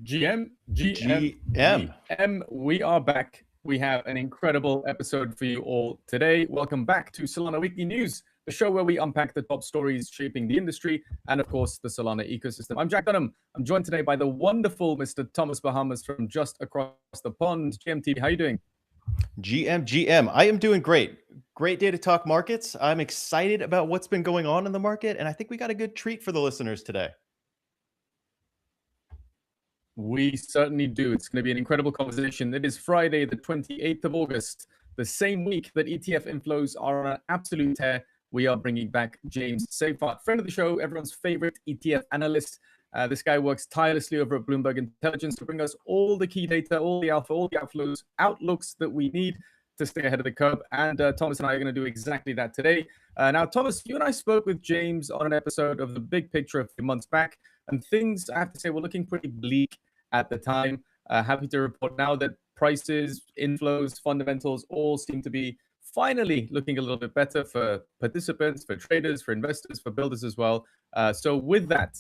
GM, we are back. We have an incredible episode for you all today. Welcome back to Solana Weekly News, the show where we unpack the top stories shaping the industry and, of course, the Solana ecosystem. I'm Jack Dunham. I'm joined today by the wonderful Mr. Thomas Bahamas from just across the pond. GMT, how are you doing? GM, I am doing great. Great day to talk markets. I'm excited about what's been going on in the market, and I think we got a good treat for the listeners today. We certainly do. It's going to be an incredible conversation. It is Friday, the 28th of August, the same week that ETF inflows are on an absolute tear. We are bringing back James Seyffart, friend of the show, everyone's favorite ETF analyst. This guy works tirelessly over at Bloomberg Intelligence to bring us all the key data, all the alpha, all the outflows, outlooks that we need to stay ahead of the curve. And Thomas and I are going to do exactly that today. Now, Thomas, you and I spoke with James on an episode of The Big Picture a few months back, and things, I have to say, were looking pretty bleak at the time. Happy to report now that prices, inflows, fundamentals all seem to be finally looking a little bit better for participants, for traders, for investors, for builders as well. So with that,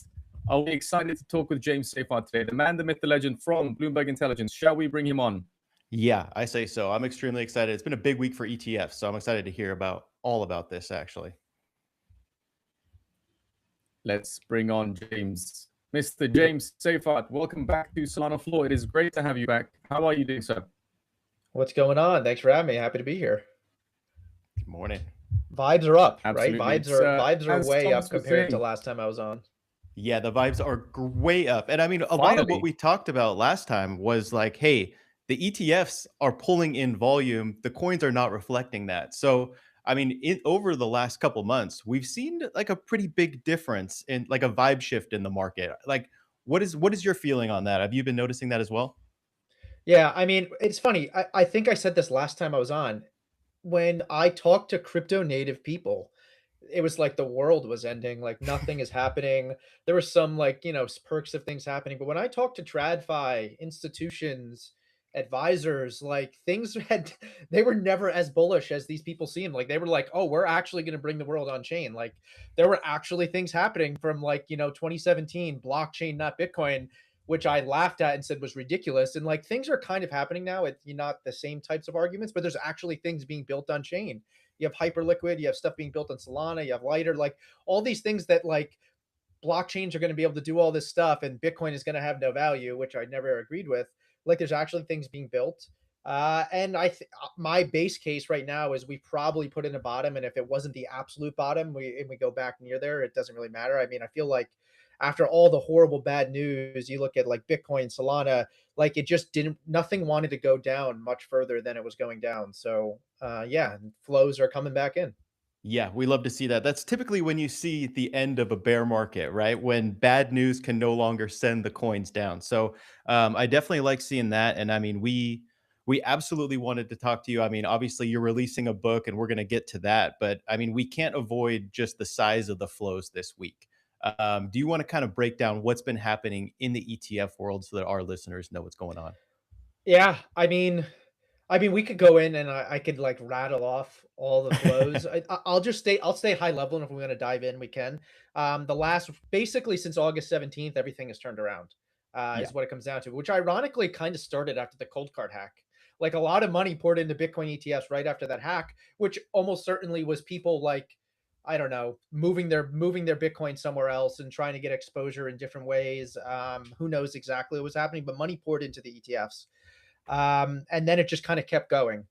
are we excited to talk with James Seyffart today, the man, the myth, the legend from Bloomberg Intelligence? Shall we bring him on? Yeah, I say so. I'm extremely excited. It's been a big week for ETFs, so I'm excited to hear all about this, actually. Let's bring on James. Mr. James Seyffart, welcome back to Solana Floor. It is great to have you back. How are you doing, sir? What's going on? Thanks for having me. Happy to be here. Good morning. Vibes are up, Absolutely. right? Vibes are way Thomas up compared to last time I was on. Yeah, the vibes are way up. And I mean, a lot of what we talked about last time was like, hey, the ETFs are pulling in volume. The coins are not reflecting that. So, I mean, over the last couple months, we've seen like a pretty big difference in like a vibe shift in the market. Like, what is your feeling on that? Have you been noticing that as well? Yeah, I mean, it's funny. I think I said this last time I was on. When I talked to crypto native people, it was like the world was ending, like nothing is happening. There were some like, perks of things happening. But when I talked to TradFi, institutions, advisors, like they were never as bullish as these people seemed. Like they were like, oh, we're actually going to bring the world on chain. Like there were actually things happening from 2017, blockchain, not Bitcoin, which I laughed at and said was ridiculous. And like things are kind of happening now. It's not the same types of arguments, but there's actually things being built on chain. You have Hyperliquid, you have stuff being built on Solana, you have Lighter, like all these things that like blockchains are going to be able to do all this stuff and Bitcoin is going to have no value, which I never agreed with. Like there's actually things being built. And my base case right now is we probably put in a bottom. And if it wasn't the absolute bottom, we go back near there, it doesn't really matter. I mean, I feel like after all the horrible bad news, you look at like Bitcoin, Solana, like it just nothing wanted to go down much further than it was going down. So yeah, flows are coming back in. Yeah, we love to see that. That's typically when you see the end of a bear market, right? When bad news can no longer send the coins down. So I definitely like seeing that. And I mean, we absolutely wanted to talk to you. I mean, obviously you're releasing a book and we're going to get to that. But I mean, we can't avoid just the size of the flows this week. Do you want to kind of break down what's been happening in the ETF world so that our listeners know what's going on? Yeah, I mean, we could go in and I could like rattle off all the flows. I'll stay high level, and if we're going to dive in, we can. Basically since August 17th, everything has turned around, is what it comes down to, which ironically kind of started after the cold card hack. Like a lot of money poured into Bitcoin ETFs right after that hack, which almost certainly was people like, I don't know, moving their Bitcoin somewhere else and trying to get exposure in different ways. Who knows exactly what was happening, but money poured into the ETFs. And then it just kind of kept going.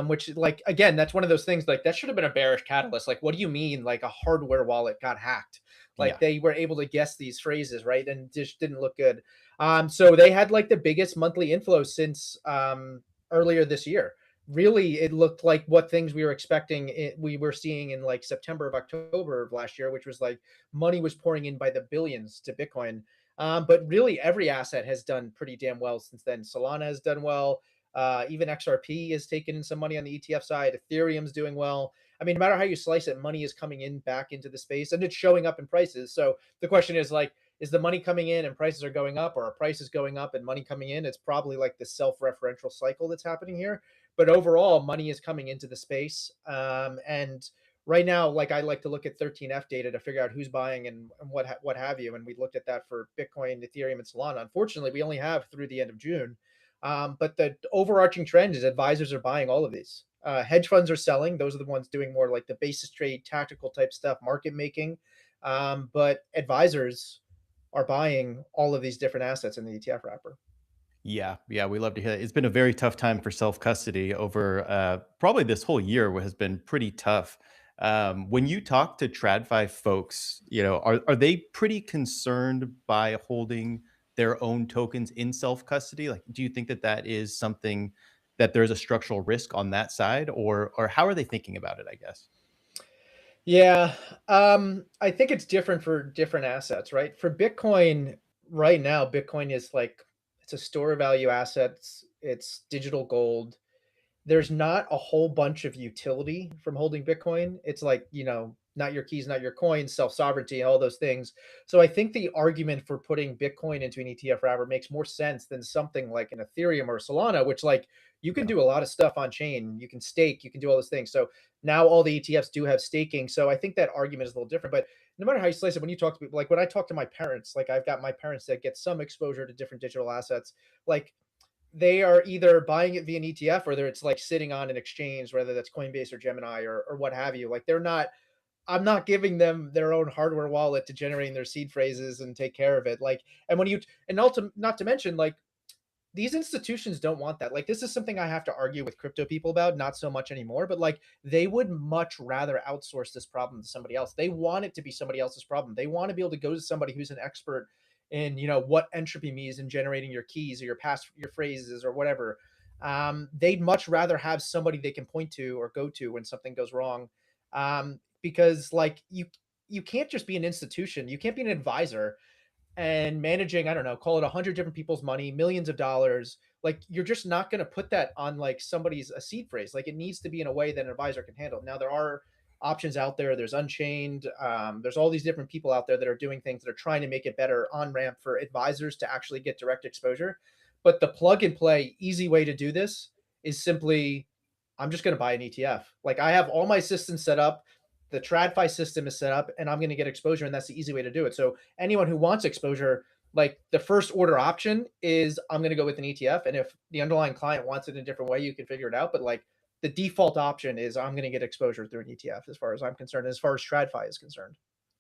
Which like, again, that's one of those things like that should have been a bearish catalyst. Like, what do you mean? Like a hardware wallet got hacked? Like they were able to guess these phrases, right? And just didn't look good. So they had like the biggest monthly inflow since earlier this year. Really, it looked like what things we were expecting. We were seeing in like September of October of last year, which was like money was pouring in by the billions to Bitcoin. But really, every asset has done pretty damn well since then. Solana has done well. Even XRP has taken in some money on the ETF side. Ethereum's doing well. I mean, no matter how you slice it, money is coming in back into the space and it's showing up in prices. So the question is like, is the money coming in and prices are going up, or are prices going up and money coming in? It's probably like the self-referential cycle that's happening here. But overall, money is coming into the space. And right now, like I like to look at 13F data to figure out who's buying and what have you. And we looked at that for Bitcoin, Ethereum, and Solana. Unfortunately, we only have through the end of June. But the overarching trend is advisors are buying all of these. Hedge funds are selling. Those are the ones doing more like the basis trade, tactical type stuff, market making. But advisors are buying all of these different assets in the ETF wrapper. Yeah, yeah, we love to hear that. It's been a very tough time for self custody over probably this whole year has been pretty tough. When you talk to TradFi folks, are they pretty concerned by holding their own tokens in self custody? Like, do you think that that is something that there's a structural risk on that side, or how are they thinking about it? I guess. Yeah, I think it's different for different assets, right? For Bitcoin, right now, Bitcoin is like it's a store of value assets. It's digital gold. There's not a whole bunch of utility from holding Bitcoin. It's like, not your keys, not your coins, self-sovereignty, all those things. So I think the argument for putting Bitcoin into an ETF wrapper makes more sense than something like an Ethereum or Solana, which like you can Yeah. do a lot of stuff on chain. You can stake, you can do all those things. So now all the ETFs do have staking. So I think that argument is a little different. But no matter how you slice it, when you talk to people, like when I talk to my parents, like I've got my parents that get some exposure to different digital assets, like they are either buying it via an ETF or it's like sitting on an exchange, whether that's Coinbase or Gemini or what have you. Like they're not, I'm not giving them their own hardware wallet to generating their seed phrases and take care of it. Like, and when you, and not to mention, like these institutions don't want that. Like, this is something I have to argue with crypto people about, not so much anymore, but like they would much rather outsource this problem to somebody else. They want it to be somebody else's problem. They want to be able to go to somebody who's an expert in, what entropy means in generating your keys or your phrases or whatever. They'd much rather have somebody they can point to or go to when something goes wrong. Because like you can't just be an institution. You can't be an advisor and managing, I don't know, call it 100 different people's money, millions of dollars. Like you're just not going to put that on like somebody's a seed phrase. Like it needs to be in a way that an advisor can handle. Now there are options out there. There's Unchained. There's all these different people out there that are doing things that are trying to make it better on ramp for advisors to actually get direct exposure. But the plug and play easy way to do this is simply, I'm just going to buy an ETF. Like I have all my systems set up. The TradFi system is set up and I'm going to get exposure. And that's the easy way to do it. So anyone who wants exposure, like the first order option is I'm going to go with an ETF. And if the underlying client wants it in a different way, you can figure it out. But like the default option is I'm going to get exposure through an ETF as far as I'm concerned, as far as TradFi is concerned.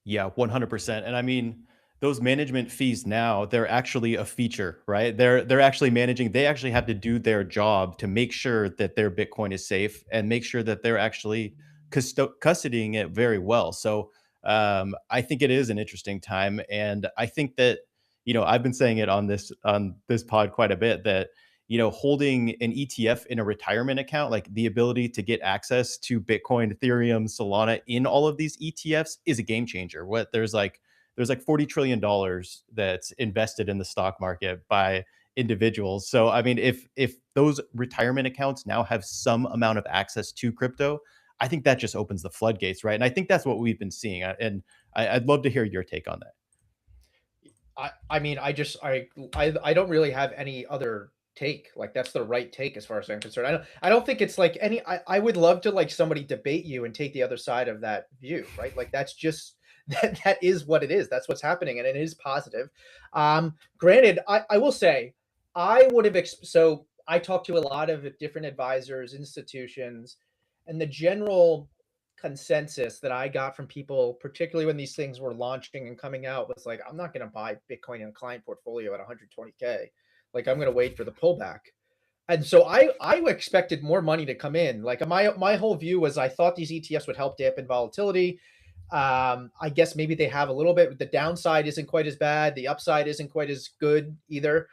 Yeah, 100%. And I mean, those management fees now, they're actually a feature, right? They're actually managing, they actually have to do their job to make sure that their Bitcoin is safe and make sure that they're actually custodying it very well. So I think it is an interesting time. And I think that, I've been saying it on this pod quite a bit that holding an ETF in a retirement account, like the ability to get access to Bitcoin, Ethereum, Solana in all of these ETFs is a game changer. There's like $40 trillion that's invested in the stock market by individuals. So I mean, if those retirement accounts now have some amount of access to crypto, I think that just opens the floodgates, right? And I think that's what we've been seeing. And I'd love to hear your take on that. I mean, I don't really have any other take. Like that's the right take as far as I'm concerned. I don't think it's like I would love to like somebody debate you and take the other side of that view, right? Like that's just that is what it is. That's what's happening and it is positive. Granted, I will say I would have so I talked to a lot of different advisors, institutions, and the general consensus that I got from people, particularly when these things were launching and coming out, was like, I'm not going to buy Bitcoin in a client portfolio at 120K. Like, I'm going to wait for the pullback. And so I expected more money to come in. Like my whole view was I thought these ETFs would help dampen volatility. I guess maybe they have a little bit. The downside isn't quite as bad. The upside isn't quite as good either.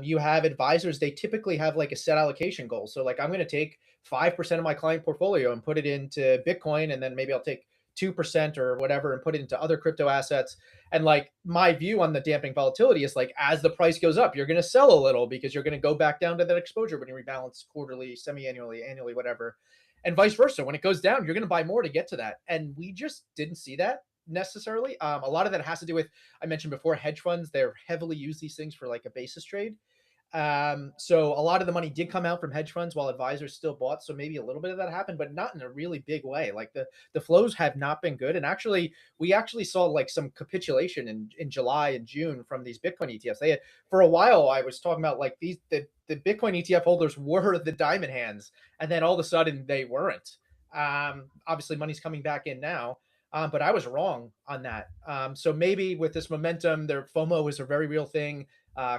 You have advisors, they typically have like a set allocation goal. So like I'm going to take 5% of my client portfolio and put it into Bitcoin. And then maybe I'll take 2% or whatever and put it into other crypto assets. And like my view on the damping volatility is like, as the price goes up, you're going to sell a little because you're going to go back down to that exposure when you rebalance quarterly, semi-annually, annually, whatever. And vice versa. When it goes down, you're going to buy more to get to that. And we just didn't see that necessarily. A lot of that has to do with, I mentioned before, hedge funds. They're heavily use these things for like a basis trade. So a lot of the money did come out from hedge funds while advisors still bought. So maybe a little bit of that happened, but not in a really big way. Like the flows have not been good. And actually, we actually saw like some capitulation in July and June from these Bitcoin ETFs. They had, for a while, I was talking about like the Bitcoin ETF holders were the diamond hands, and then all of a sudden they weren't. Obviously, money's coming back in now. But I was wrong on that. So maybe with this momentum, their FOMO is a very real thing.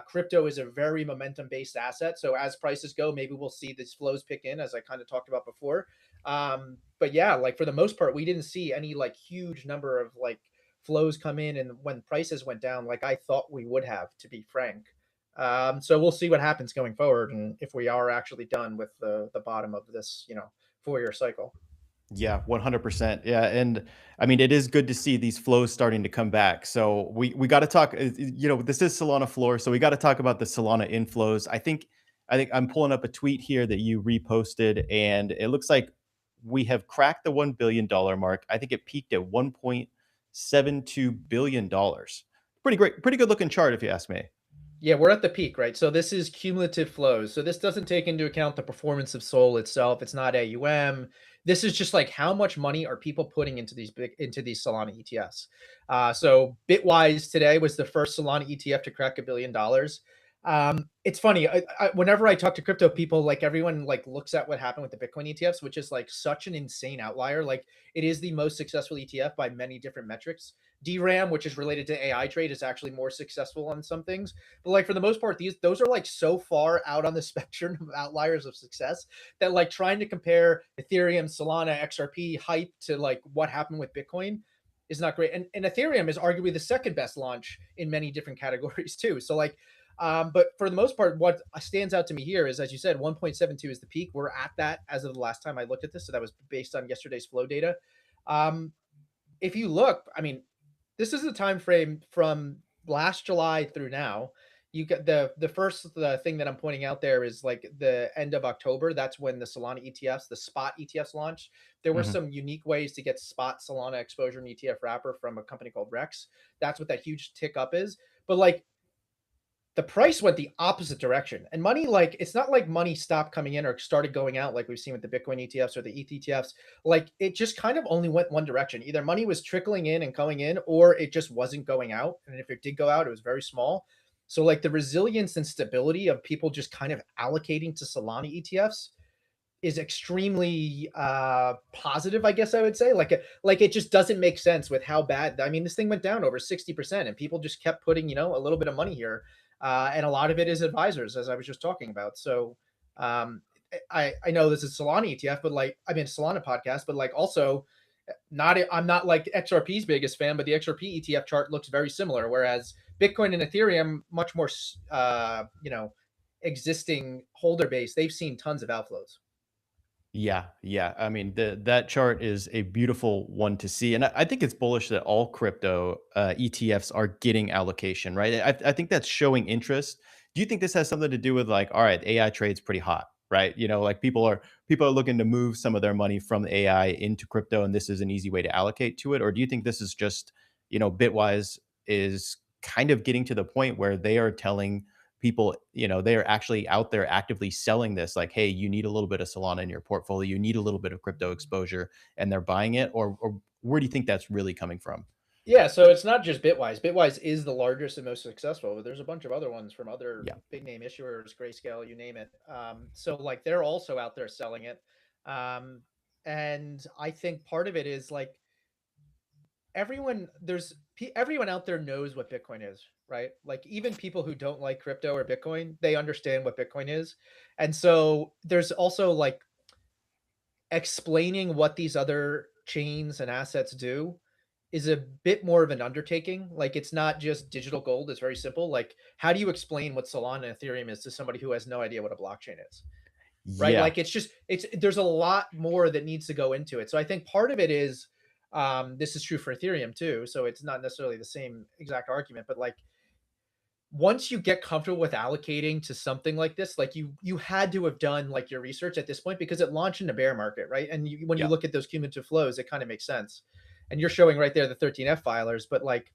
Crypto is a very momentum based asset. So as prices go, maybe we'll see these flows pick in, as I kind of talked about before. But yeah, like for the most part, we didn't see any like huge number of like flows come in and when prices went down, like I thought we would have, to be frank. So we'll see what happens going forward and if we are actually done with the bottom of this, 4-year cycle. Yeah, 100%. Yeah, and I mean, it is good to see these flows starting to come back. So we got to talk. This is Solana floor, so we got to talk about the Solana inflows. I think I'm pulling up a tweet here that you reposted, and it looks like we have cracked the $1 billion mark. I think it peaked at $1.72 billion. Pretty great, pretty good looking chart, if you ask me. Yeah, we're at the peak, right? So this is cumulative flows. So this doesn't take into account the performance of Sol itself. It's not AUM. This is just like how much money are people putting into these Solana ETFs. So Bitwise today was the first Solana ETF to crack $1 billion. It's funny. Whenever I talk to crypto people, like everyone like looks at what happened with the Bitcoin ETFs, which is like such an insane outlier. Like it is the most successful ETF by many different metrics. DRAM, which is related to AI trade, is actually more successful on some things. But like for the most part, those are like so far out on the spectrum of outliers of success that like trying to compare Ethereum, Solana, XRP hype to like what happened with Bitcoin is not great. And Ethereum is arguably the second best launch in many different categories too. So like, but for the most part, what stands out to me here is, as you said, 1.72 is the peak. We're at that as of the last time I looked at this. So that was based on yesterday's flow data. If you look, I mean, this is the time frame from last July through now. You get the first thing that I'm pointing out there is like the end of October. That's when the Solana ETFs, the spot ETFs launched. There were some unique ways to get spot Solana exposure and ETF wrapper from a company called Rex. That's what that huge tick up is. But like the price went the opposite direction. And money, like, it's not like money stopped coming in or started going out like we've seen with the Bitcoin ETFs or the ETH ETFs. Like, it just kind of only went one direction. Either money was trickling in and going in, or it just wasn't going out. And if it did go out, it was very small. So, like, the resilience and stability of people just kind of allocating to Solana ETFs is extremely positive, I guess I would say. Like it just doesn't make sense with how bad. I mean, this thing went down over 60%, and people just kept putting, a little bit of money here. And a lot of it is advisors, as I was just talking about. So I know this is Solana ETF, but like, I mean, Solana podcast, but like also I'm not like XRP's biggest fan, but the XRP ETF chart looks very similar. Whereas Bitcoin and Ethereum, much more, existing holder base, they've seen tons of outflows. Yeah. I mean, that chart is a beautiful one to see, and I think it's bullish that all crypto ETFs are getting allocation, right? I think that's showing interest. Do you think this has something to do with like, all right, AI trade's pretty hot, right? Like people are looking to move some of their money from AI into crypto, and this is an easy way to allocate to it? Or do you think this is just, Bitwise is kind of getting to the point where they are telling people, they are actually out there actively selling this, like, hey, you need a little bit of Solana in your portfolio, you need a little bit of crypto exposure, and they're buying it? Or where do you think that's really coming from? Yeah, so it's not just Bitwise. Bitwise is the largest and most successful, but there's a bunch of other ones from other big name issuers, Grayscale, you name it. So like they're also out there selling it. And I think part of it is like everyone out there knows what Bitcoin is, right? Like even people who don't like crypto or Bitcoin, they understand what Bitcoin is. And so there's also like explaining what these other chains and assets do is a bit more of an undertaking. Like it's not just digital gold. It's very simple. Like how do you explain what Solana and Ethereum is to somebody who has no idea what a blockchain is? Right. Yeah. Like there's a lot more that needs to go into it. So I think part of it is, this is true for Ethereum too. So it's not necessarily the same exact argument, but like once you get comfortable with allocating to something like this, like you had to have done like your research at this point because it launched in a bear market, right? And when you look at those cumulative flows, it kind of makes sense. And you're showing right there the 13F filers, but like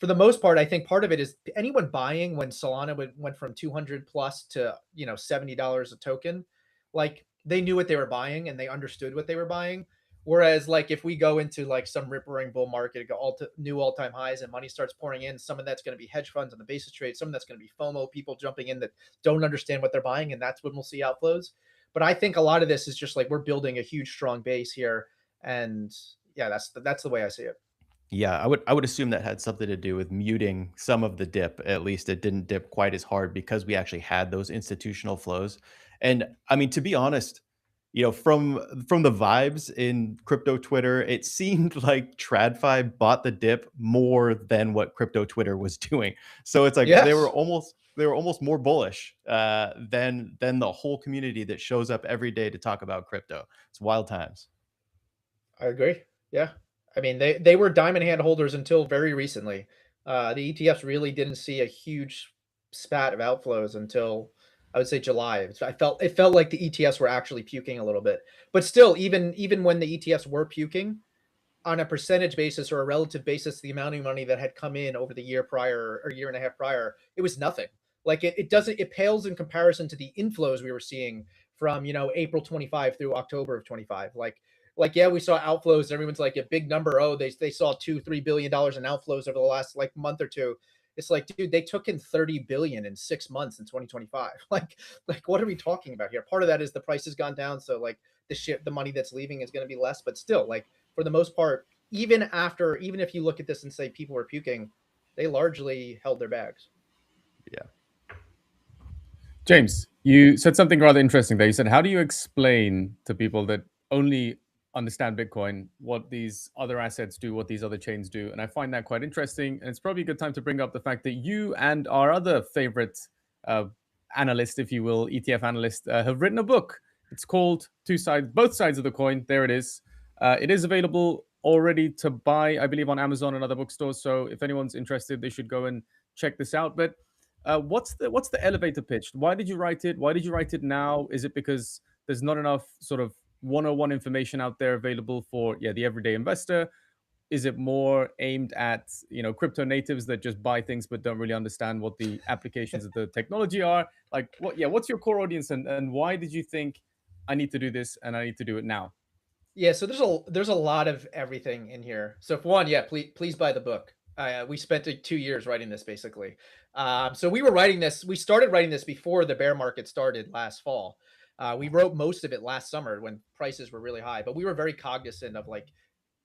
for the most part, I think part of it is anyone buying when Solana went from 200 plus to, you know, $70 a token, like they knew what they were buying and they understood what they were buying. Whereas like if we go into like some rip roaring bull market, go new all-time highs and money starts pouring in, some of that's going to be hedge funds on the basis trade, some of that's going to be FOMO, people jumping in that don't understand what they're buying, and that's when we'll see outflows. But I think a lot of this is just like we're building a huge strong base here, and yeah, that's the way I see it. Yeah, I would assume that had something to do with muting some of the dip. At least it didn't dip quite as hard because we actually had those institutional flows. And I mean, to be honest, you know, from the vibes in crypto Twitter, it seemed like TradFi bought the dip more than what crypto Twitter was doing. So it's like Yes, they were almost more bullish than the whole community that shows up every day to talk about crypto. It's wild times. I agree. Yeah. I mean, they were diamond hand holders until very recently. The ETFs really didn't see a huge spat of outflows until I would say July. It felt like the ETFs were actually puking a little bit. But still, even when the ETFs were puking, on a percentage basis or a relative basis, the amount of money that had come in over the year prior or year and a half prior, it was nothing. Like it pales in comparison to the inflows we were seeing from, you know, April 25 through October of 25. Like, yeah, we saw outflows. Everyone's like a big number. Oh, they saw $2-3 billion in outflows over the last like month or two. It's like, dude, they took in 30 billion in 6 months in 2025. Like what are we talking about here? Part of that is the price has gone down. So like the money that's leaving is going to be less, but still, like for the most part, even if you look at this and say people were puking, they largely held their bags. Yeah. James, you said something rather interesting there. You said, how do you explain to people that only understand Bitcoin what these other assets do, what these other chains do? And I find that quite interesting. And it's probably a good time to bring up the fact that you and our other favorite analyst, if you will, ETF analyst, have written a book. It's called Both Sides of the Coin. There it is. It is available already to buy, I believe, on Amazon and other bookstores. So if anyone's interested, they should go and check this out. But what's the elevator pitch? Why did you write it? Why did you write it now? Is it because there's not enough sort of 101 information out there available for the everyday investor? Is it more aimed at crypto natives that just buy things but don't really understand what the applications of the technology are? Like what's your core audience, and why did you think I need to do this and I need to do it now? Yeah, so there's a lot of everything in here. So for one, yeah, please buy the book. We spent 2 years writing this basically. So we started writing this before the bear market started last fall. We wrote most of it last summer when prices were really high, but we were very cognizant of like,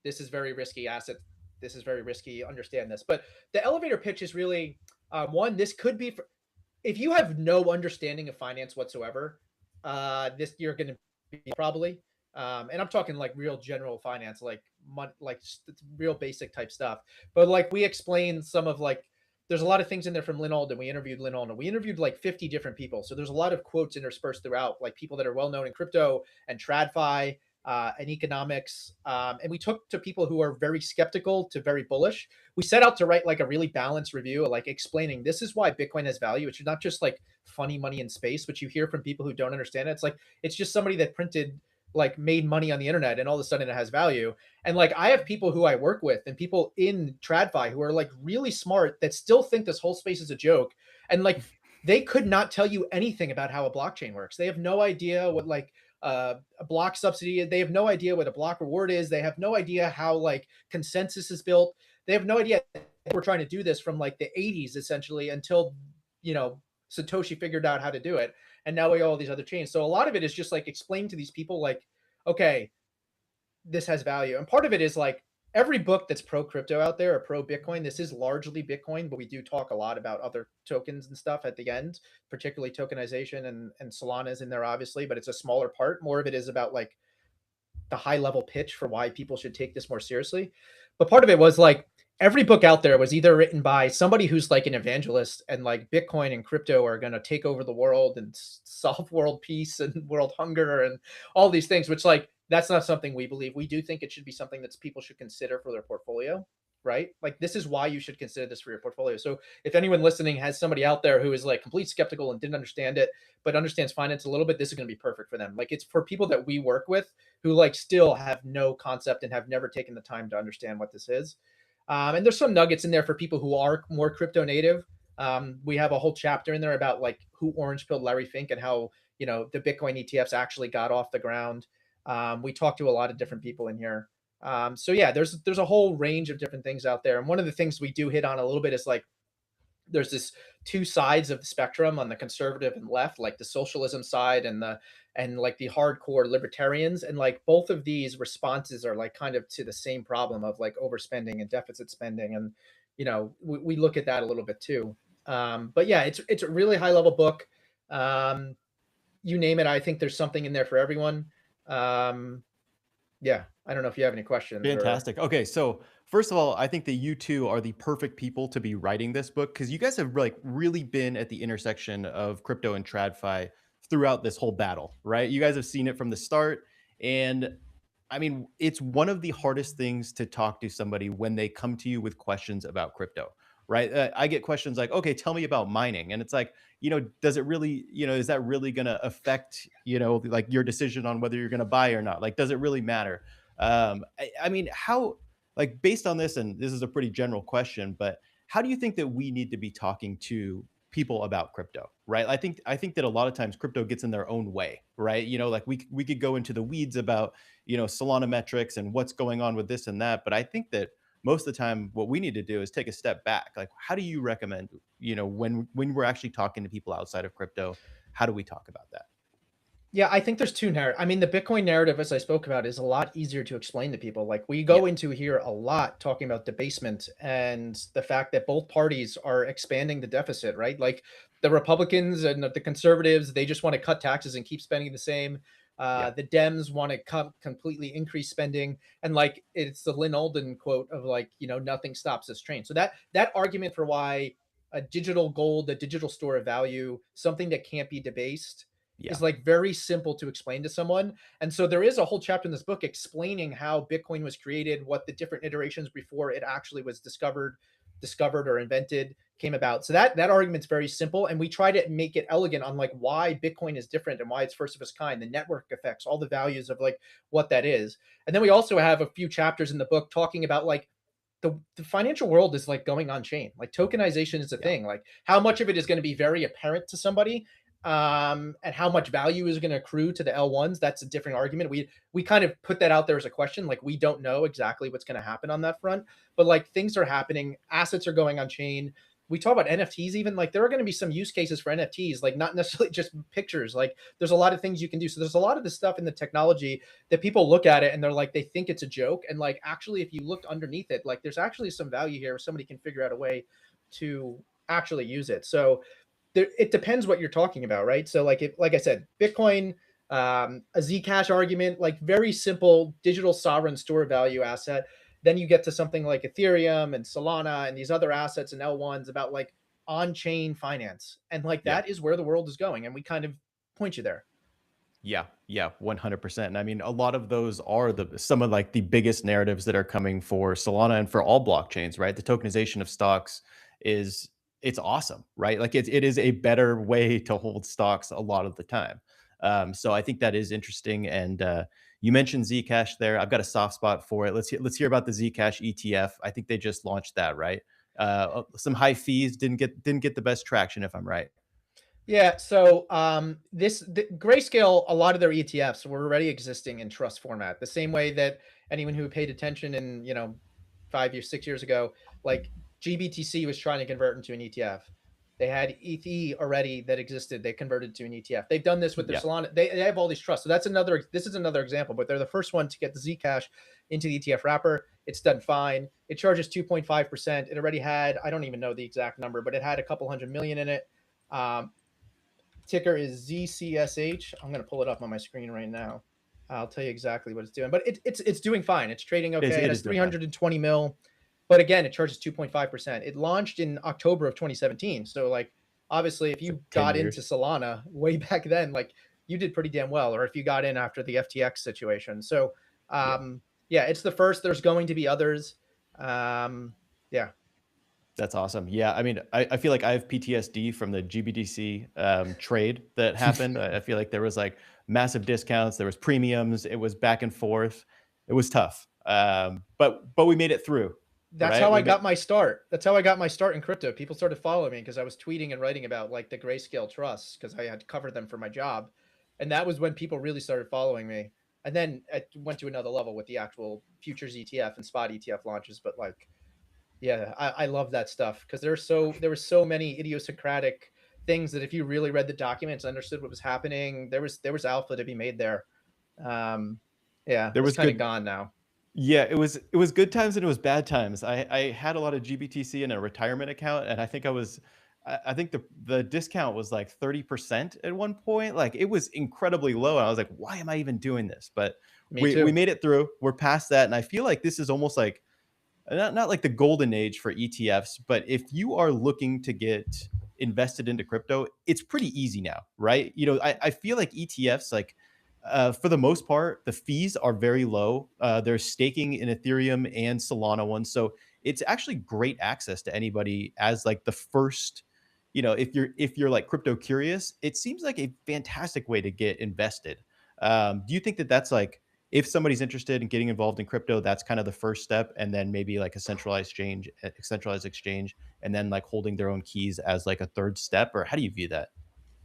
this is very risky asset. This is very risky. Understand this. But the elevator pitch is really one. This could be if you have no understanding of finance whatsoever. This you're going to be probably. And I'm talking like real general finance, like real basic type stuff. But like we explain some of like, there's a lot of things in there from Lynn Alden. We interviewed Lynn Alden. We interviewed like 50 different people. So there's a lot of quotes interspersed throughout, like people that are well known in crypto and TradFi and economics. And we took to people who are very skeptical to very bullish. We set out to write like a really balanced review, like explaining this is why Bitcoin has value. It's not just like funny money in space, which you hear from people who don't understand it. It's like, it's just somebody that made money on the internet and all of a sudden it has value. And like I have people who I work with and people in TradFi who are like really smart that still think this whole space is a joke. And like they could not tell you anything about how a blockchain works. They have no idea what like a block subsidy. They have no idea what a block reward is. They have no idea how like consensus is built. They have no idea we're trying to do this from like the 80s essentially until, you know, Satoshi figured out how to do it. And now we have all these other chains. So a lot of it is just like explain to these people like, okay, this has value. And part of it is like every book that's pro crypto out there or pro Bitcoin, this is largely Bitcoin, but we do talk a lot about other tokens and stuff at the end, particularly tokenization and Solana is in there obviously, but it's a smaller part. More of it is about like the high level pitch for why people should take this more seriously. But part of it was like every book out there was either written by somebody who's like an evangelist and like Bitcoin and crypto are going to take over the world and solve world peace and world hunger and all these things, which like, that's not something we believe. We do think it should be something that people should consider for their portfolio, right? Like this is why you should consider this for your portfolio. So if anyone listening has somebody out there who is like complete skeptical and didn't understand it, but understands finance a little bit, this is going to be perfect for them. Like it's for people that we work with who like still have no concept and have never taken the time to understand what this is. And there's some nuggets in there for people who are more crypto native. We have a whole chapter in there about like who orange pilled Larry Fink and how, the Bitcoin ETFs actually got off the ground. We talked to a lot of different people in here. So yeah, there's a whole range of different things out there. And one of the things we do hit on a little bit is like there's this two sides of the spectrum on the conservative and left, like the socialism side and like the hardcore libertarians. And like both of these responses are like kind of to the same problem of like overspending and deficit spending. And, we look at that a little bit too. But yeah, it's a really high level book. You name it. I think there's something in there for everyone. Yeah, I don't know if you have any questions. Fantastic. Okay, so first of all, I think that you two are the perfect people to be writing this book because you guys have like really been at the intersection of crypto and TradFi throughout this whole battle, right? You guys have seen it from the start, and I mean, it's one of the hardest things to talk to somebody when they come to you with questions about crypto, right? I get questions like, "Okay, tell me about mining," and it's like, does it really, is that really going to affect, like your decision on whether you're going to buy or not? Like, does it really matter? I mean, how, like, based on this, and this is a pretty general question, but how do you think that we need to be talking to people about crypto, right? I think that a lot of times crypto gets in their own way, right? Like we could go into the weeds about, Solana metrics and what's going on with this and that, but I think that most of the time what we need to do is take a step back. Like, how do you recommend, when we're actually talking to people outside of crypto, how do we talk about that? Yeah, I think there's two narratives. I mean, the Bitcoin narrative, as I spoke about, is a lot easier to explain to people. Like we go into here a lot talking about debasement and the fact that both parties are expanding the deficit, right? Like the Republicans and the conservatives, they just want to cut taxes and keep spending the same. The Dems want to completely increase spending, and like it's the Lynn Alden quote of like, nothing stops this train. So that argument for why a digital gold, a digital store of value, something that can't be debased is like very simple to explain to someone. And so there is a whole chapter in this book explaining how Bitcoin was created, what the different iterations before it actually was discovered or invented came about. So that argument's very simple. And we try to make it elegant on like why Bitcoin is different and why it's first of its kind, the network effects, all the values of like what that is. And then we also have a few chapters in the book talking about like the financial world is like going on chain. Like tokenization is a thing. Like how much of it is going to be very apparent to somebody, and how much value is going to accrue to the L1s. That's a different argument. We kind of put that out there as a question. Like we don't know exactly what's going to happen on that front, but like things are happening. Assets are going on chain. We talk about NFTs even, like there are going to be some use cases for NFTs, like not necessarily just pictures. Like there's a lot of things you can do. So there's a lot of this stuff in the technology that people look at it and they're like, they think it's a joke. And like, actually, if you looked underneath it, like there's actually some value here if somebody can figure out a way to actually use it. So it depends what you're talking about, right? So like I said, Bitcoin, a Zcash argument, like very simple digital sovereign store of value asset. Then you get to something like Ethereum and Solana and these other assets and L1s about like on-chain finance. And like that is where the world is going. And we kind of point you there. Yeah, 100%. And I mean, a lot of those are some of like the biggest narratives that are coming for Solana and for all blockchains, right? The tokenization of stocks it's awesome, right? Like it is a better way to hold stocks a lot of the time. So I think that is interesting. And you mentioned Zcash there. I've got a soft spot for it. Let's hear about the Zcash ETF. I think they just launched that, right? Some high fees, didn't get the best traction, if I'm right. Yeah, so the Grayscale, a lot of their ETFs were already existing in trust format, the same way that anyone who paid attention in 5 years, 6 years ago, like GBTC was trying to convert into an ETF. They had ETH already that existed. They converted to an ETF. They've done this with their Solana. They have all these trusts. So this is another example, but they're the first one to get the Zcash into the ETF wrapper. It's done fine. It charges 2.5%. It already had, I don't even know the exact number, but it had a couple hundred million in it. Ticker is ZCSH. I'm going to pull it up on my screen right now. I'll tell you exactly what it's doing, but it's doing fine. It's trading okay. It has 320 mil, but again, it charges 2.5%. It launched in October of 2017. So like, obviously if you got into Solana way back then, like you did pretty damn well, or if you got in after the FTX situation. So yeah, it's the first. There's going to be others. Yeah. That's awesome. Yeah, I mean, I feel like I have PTSD from the GBDC trade that happened. I feel like there was like massive discounts, there was premiums, it was back and forth. It was tough, but we made it through. That's right? how I We made got my start. That's how I got my start in crypto. People started following me because I was tweeting and writing about like the grayscale trusts because I had to cover them for my job. And that was when people really started following me. And then it went to another level with the actual futures ETF and spot ETF launches. But like, yeah, I love that stuff because there were so many idiosyncratic things that if you really read the documents, understood what was happening, there was alpha to be made there. Um, yeah, there it's was kind of good. gone now. Yeah, it was good times and it was bad times. I had a lot of GBTC in a retirement account, and I think I think the discount was like 30% at one point. Like it was incredibly low. And I was like, why am I even doing this? But Me we too. made it through. We're past that, and I feel like this is almost like not like the golden age for ETFs, but if you are looking to get invested into crypto, it's pretty easy now, right? I feel like ETFs, like for the most part, the fees are very low. There's staking in Ethereum and Solana ones, so it's actually great access to anybody as like the first. If you're like crypto curious, it seems like a fantastic way to get invested. Do you think that that's like if somebody's interested in getting involved in crypto, that's kind of the first step, and then maybe like a centralized exchange, and then like holding their own keys as like a third step, or how do you view that?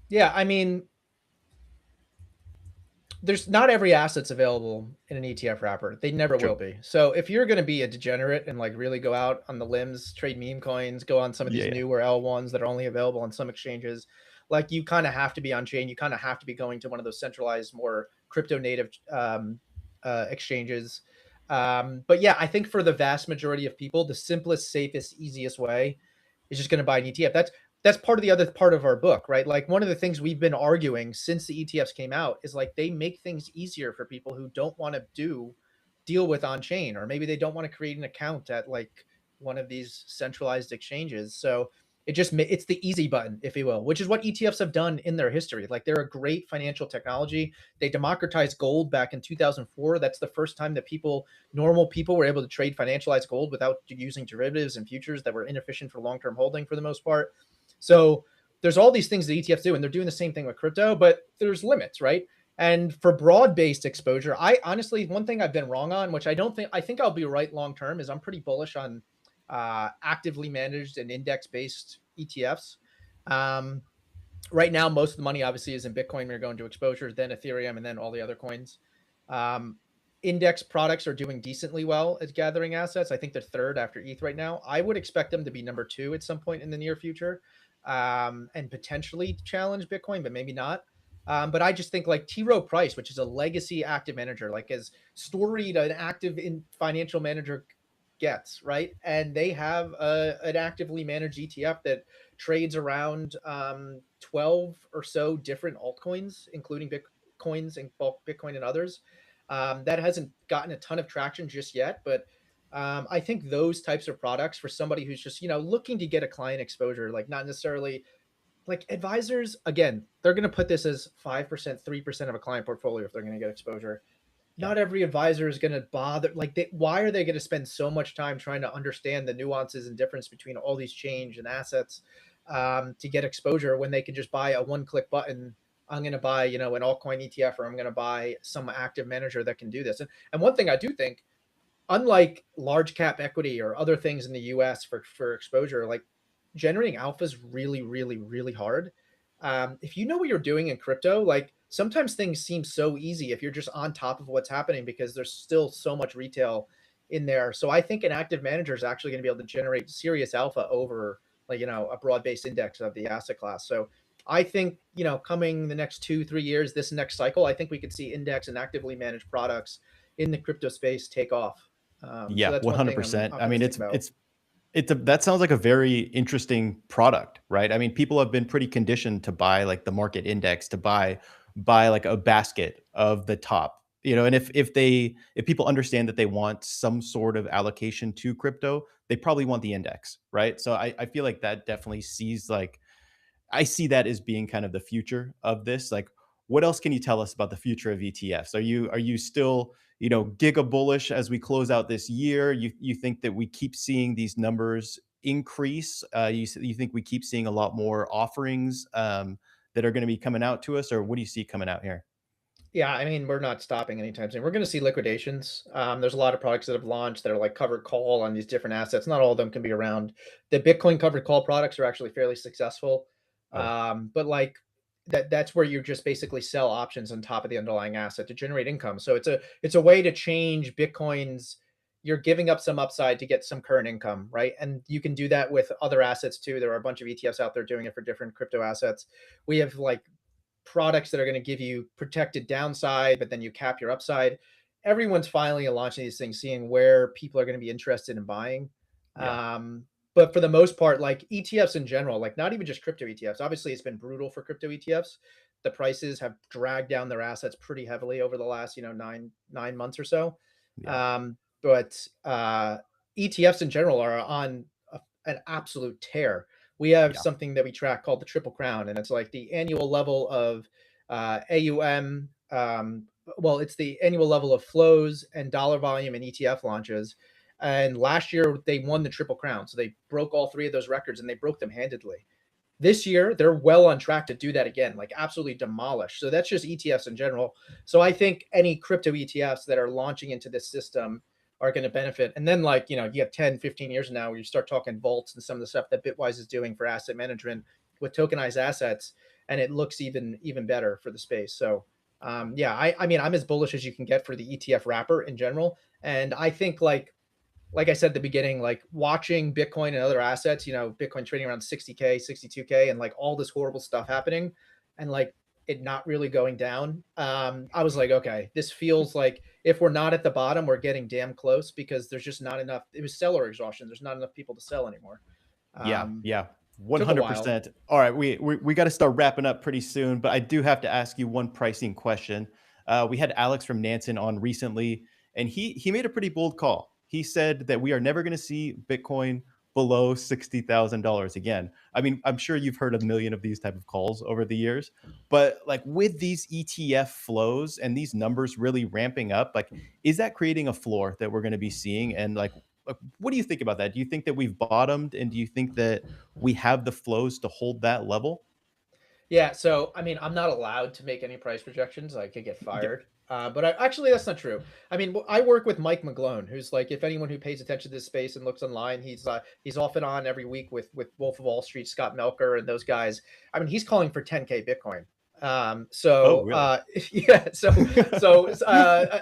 Yeah, I mean, there's not every asset's available in an ETF wrapper. They never True. will be. So if you're going to be a degenerate and like really go out on the limbs, trade meme coins, go on some of Yeah, these yeah. newer L1s that are only available on some exchanges, like you kind of have to be on chain. You kind of have to be going to one of those centralized, more crypto native exchanges. But yeah, I think for the vast majority of people, the simplest, safest, easiest way is just going to buy an ETF. That's part of the other part of our book, right? Like one of the things we've been arguing since the ETFs came out is like they make things easier for people who don't want to deal with on chain, or maybe they don't want to create an account at like one of these centralized exchanges. So it's the easy button, if you will, which is what ETFs have done in their history. Like they're a great financial technology. They democratized gold back in 2004. That's the first time that normal people were able to trade financialized gold without using derivatives and futures that were inefficient for long-term holding for the most part. So there's all these things that ETFs do, and they're doing the same thing with crypto, but there's limits, right? And for broad-based exposure, I honestly, one thing I've been wrong on, which I think I'll be right long term, is I'm pretty bullish on actively managed and index-based ETFs. Um, right now, most of the money obviously is in Bitcoin when you're going to exposure, then Ethereum, and then all the other coins. Um, Index products are doing decently well at gathering assets. I think they're third after ETH right now. I would expect them to be number two at some point in the near future, and potentially challenge Bitcoin, but maybe not. But I just think like T. Rowe Price, which is a legacy active manager, like as storied an active in financial manager gets, right? And they have an actively managed ETF that trades around 12 or so different altcoins, including Bitcoins and bulk Bitcoin and others. That hasn't gotten a ton of traction just yet, but I think those types of products for somebody who's just looking to get a client exposure, like not necessarily like advisors. Again, they're going to put this as 5%, 3% of a client portfolio if they're going to get exposure. Yeah. Not every advisor is going to bother. Like, why are they going to spend so much time trying to understand the nuances and difference between all these change and assets to get exposure when they can just buy a one-click button? I'm going to buy, an altcoin ETF, or I'm going to buy some active manager that can do this. And one thing I do think, unlike large cap equity or other things in the US for exposure, like generating alpha is really, really, really hard. If you know what you're doing in crypto, like sometimes things seem so easy if you're just on top of what's happening because there's still so much retail in there. So I think an active manager is actually going to be able to generate serious alpha over like, a broad-based index of the asset class. So I think, coming the next 2-3 years, this next cycle, I think we could see index and actively managed products in the crypto space take off. So Yeah, that's one thing I'm 100%. I mean, optimistic about. that sounds like a very interesting product, right? I mean, people have been pretty conditioned to buy like the market index, to buy like a basket of the top, and if people understand that they want some sort of allocation to crypto, they probably want the index, right? So I feel like that definitely sees like I see that as being kind of the future of this. Like, what else can you tell us about the future of ETFs? Are you still, giga bullish as we close out this year? You think that we keep seeing these numbers increase? You think we keep seeing a lot more offerings that are going to be coming out to us, or what do you see coming out here? Yeah, I mean, we're not stopping anytime soon. We're going to see liquidations. There's a lot of products that have launched that are like covered call on these different assets. Not all of them can be around. The Bitcoin covered call products are actually fairly successful. Oh, But like that's where you just basically sell options on top of the underlying asset to generate income. So it's a way to change Bitcoin's. You're giving up some upside to get some current income, right? And you can do that with other assets too. There are a bunch of ETFs out there doing it for different crypto assets. We have like products that are going to give you protected downside, but then you cap your upside. Everyone's finally launching these things, seeing where people are going to be interested in buying. yeah, But for the most part, like ETFs in general, like not even just crypto ETFs. Obviously, it's been brutal for crypto ETFs. The prices have dragged down their assets pretty heavily over the last, nine months or so. yeah, But ETFs in general are on an absolute tear. We have yeah, something that we track called the Triple Crown, and it's like the annual level of AUM. Well, it's the annual level of flows and dollar volume in ETF launches. And last year they won the Triple Crown, so they broke all three of those records, and they broke them handedly. This year they're well on track to do that again, like absolutely demolish. So that's just ETFs in general. So I think any crypto ETFs that are launching into this system are going to benefit. And then like, you have 10, 15 years now where you start talking vaults and some of the stuff that Bitwise is doing for asset management with tokenized assets, and it looks even better for the space. So yeah, I mean, I'm as bullish as you can get for the ETF wrapper in general. And I think like I said at the beginning, like watching Bitcoin and other assets, Bitcoin trading around 60K, 62K, and like all this horrible stuff happening and like it not really going down. I was like, okay, this feels like if we're not at the bottom, we're getting damn close because there's just not enough. It was seller exhaustion. There's not enough people to sell anymore. yeah, Um, yeah. Took a while. 100%. All right, we got to start wrapping up pretty soon, but I do have to ask you one pricing question. We had Alex from Nansen on recently, and he made a pretty bold call. He said that we are never going to see Bitcoin below $60,000 again. I mean, I'm sure you've heard a million of these type of calls over the years, but like with these ETF flows and these numbers really ramping up, like is that creating a floor that we're going to be seeing? And like, what do you think about that? Do you think that we've bottomed, and do you think that we have the flows to hold that level? Yeah, so I mean, I'm not allowed to make any price projections. I could get Yeah. fired. Actually, that's not true. I mean, I work with Mike McGlone, who's like, if anyone who pays attention to this space and looks online, he's off and on every week with Wolf of Wall Street, Scott Melker, and those guys. I mean, he's calling for 10K Bitcoin. Oh, really? Yeah,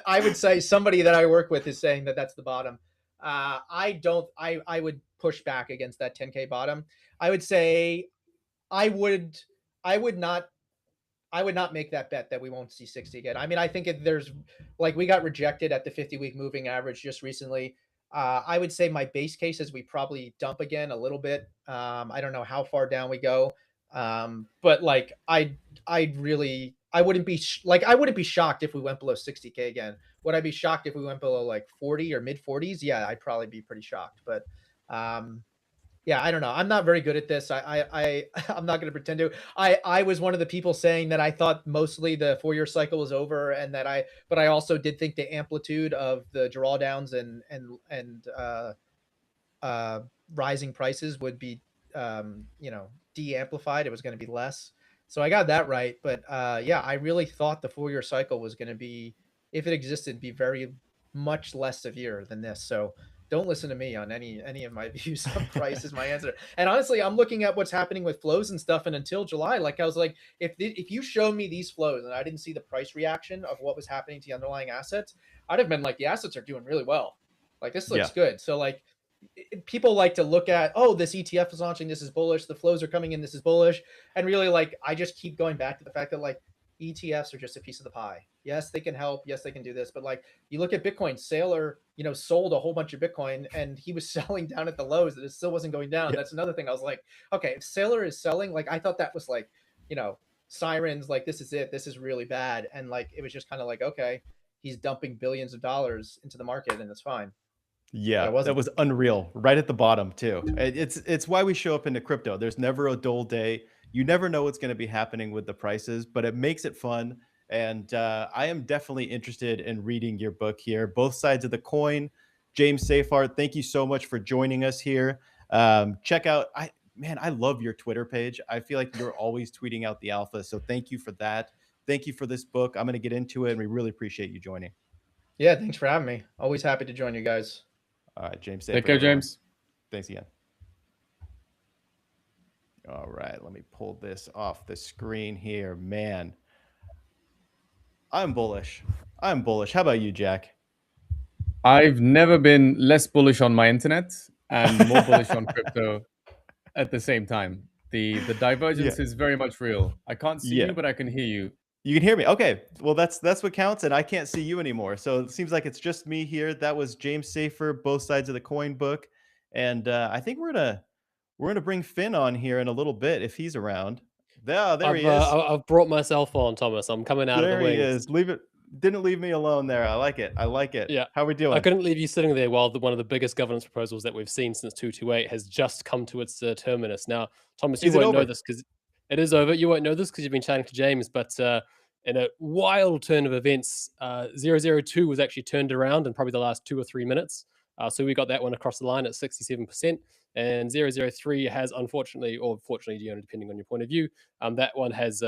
I would say somebody that I work with is saying that that's the bottom. I don't. I would push back against that 10K bottom. I would say I would I would not I would not make that bet that we won't see 60 again. I mean, I think there's like we got rejected at the 50-week moving average just recently. I would say my base case is we probably dump again a little bit. I don't know how far down we go. But like I wouldn't be I wouldn't be shocked if we went below 60K again. Would I be shocked if we went below like 40 or mid 40s? Yeah, I'd probably be pretty shocked. But yeah, I don't know. I'm not very good at this. I'm not going to pretend to. I was one of the people saying that I thought mostly the 4-year cycle was over, and but I also did think the amplitude of the drawdowns and rising prices would be, de-amplified. It was going to be less. So I got that right. But yeah, I really thought the 4-year cycle was going to be, if it existed, be very much less severe than this. So don't listen to me on any of my views on price is my answer. And honestly, I'm looking at what's happening with flows and stuff. And until July, like I was like, if you showed me these flows and I didn't see the price reaction of what was happening to the underlying assets, I'd have been like, the assets are doing really well. Like this looks Yeah. good. So like people like to look at, oh, this ETF is launching, this is bullish, the flows are coming in, this is bullish. And really, like, I just keep going back to the fact that like ETFs are just a piece of the pie. Yes, they can help. Yes, they can do this. But like you look at Bitcoin, Saylor, sold a whole bunch of Bitcoin and he was selling down at the lows and it still wasn't going down. Yeah. That's another thing. I was like, okay, if Saylor is selling, like I thought that was like, sirens, like this is it. This is really bad. And like it was just kind of like, okay, he's dumping billions of dollars into the market and it's fine. But Yeah, it that wasn't. was unreal. Right at the bottom too. It's why we show up into crypto. There's never a dull day. You never know what's going to be happening with the prices, but it makes it fun. And I am definitely interested in reading your book here, both sides of the coin. James Seyffart, thank you so much for joining us here. Check out, I love your Twitter page. I feel like you're always tweeting out the alpha, so thank you for that. Thank you for this book. I'm going to get into it, and we really appreciate you joining. Yeah, thanks for having me. Always happy to join you guys. All right, James Seyffart. Take care, everyone. James. Thanks again. All right, let me pull this off the screen here. Man, I'm bullish. I'm bullish. How about you, Jack? I've never been less bullish on my internet and more bullish on crypto at the same time. The divergence is very much real. I can't see you, but I can hear you. You can hear me. Okay. Well, that's what counts, and I can't see you anymore. So it seems like it's just me here. That was James Seyffart, both sides of the coin book. And I think we're gonna bring Finn on here in a little bit if he's around. There he is. I've brought myself on, Thomas. I'm coming out of the wings. There he is. Didn't leave me alone there. I like it. I like it. Yeah. How we doing? I couldn't leave you sitting there while one of the biggest governance proposals that we've seen since 228 has just come to its terminus. Now, Thomas, you won't know this because it is over. You won't know this because you've been chatting to James, but in a wild turn of events, 002 was actually turned around in probably the last 2 or 3 minutes. So we got that one across the line at 67%. And 003 has unfortunately, or fortunately, depending on your point of view, that one has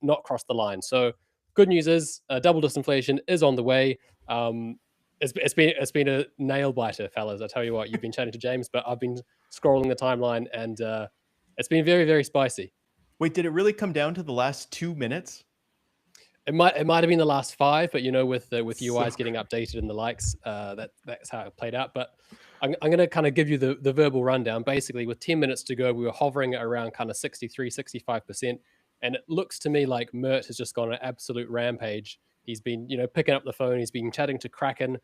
not crossed the line. So good news is double disinflation is on the way. It's been a nail biter, fellas. I tell you what, you've been chatting to James, but I've been scrolling the timeline, and it's been very, very spicy. Wait, did it really come down to the last 2 minutes? It might have been the last 5, but with UIs getting updated and the likes, that's how it played out. But I'm going to kind of give you the verbal rundown. Basically, with 10 minutes to go, we were hovering around kind of 63, 65%. And it looks to me like Mert has just gone an absolute rampage. He's been, picking up the phone. He's been chatting to Kraken,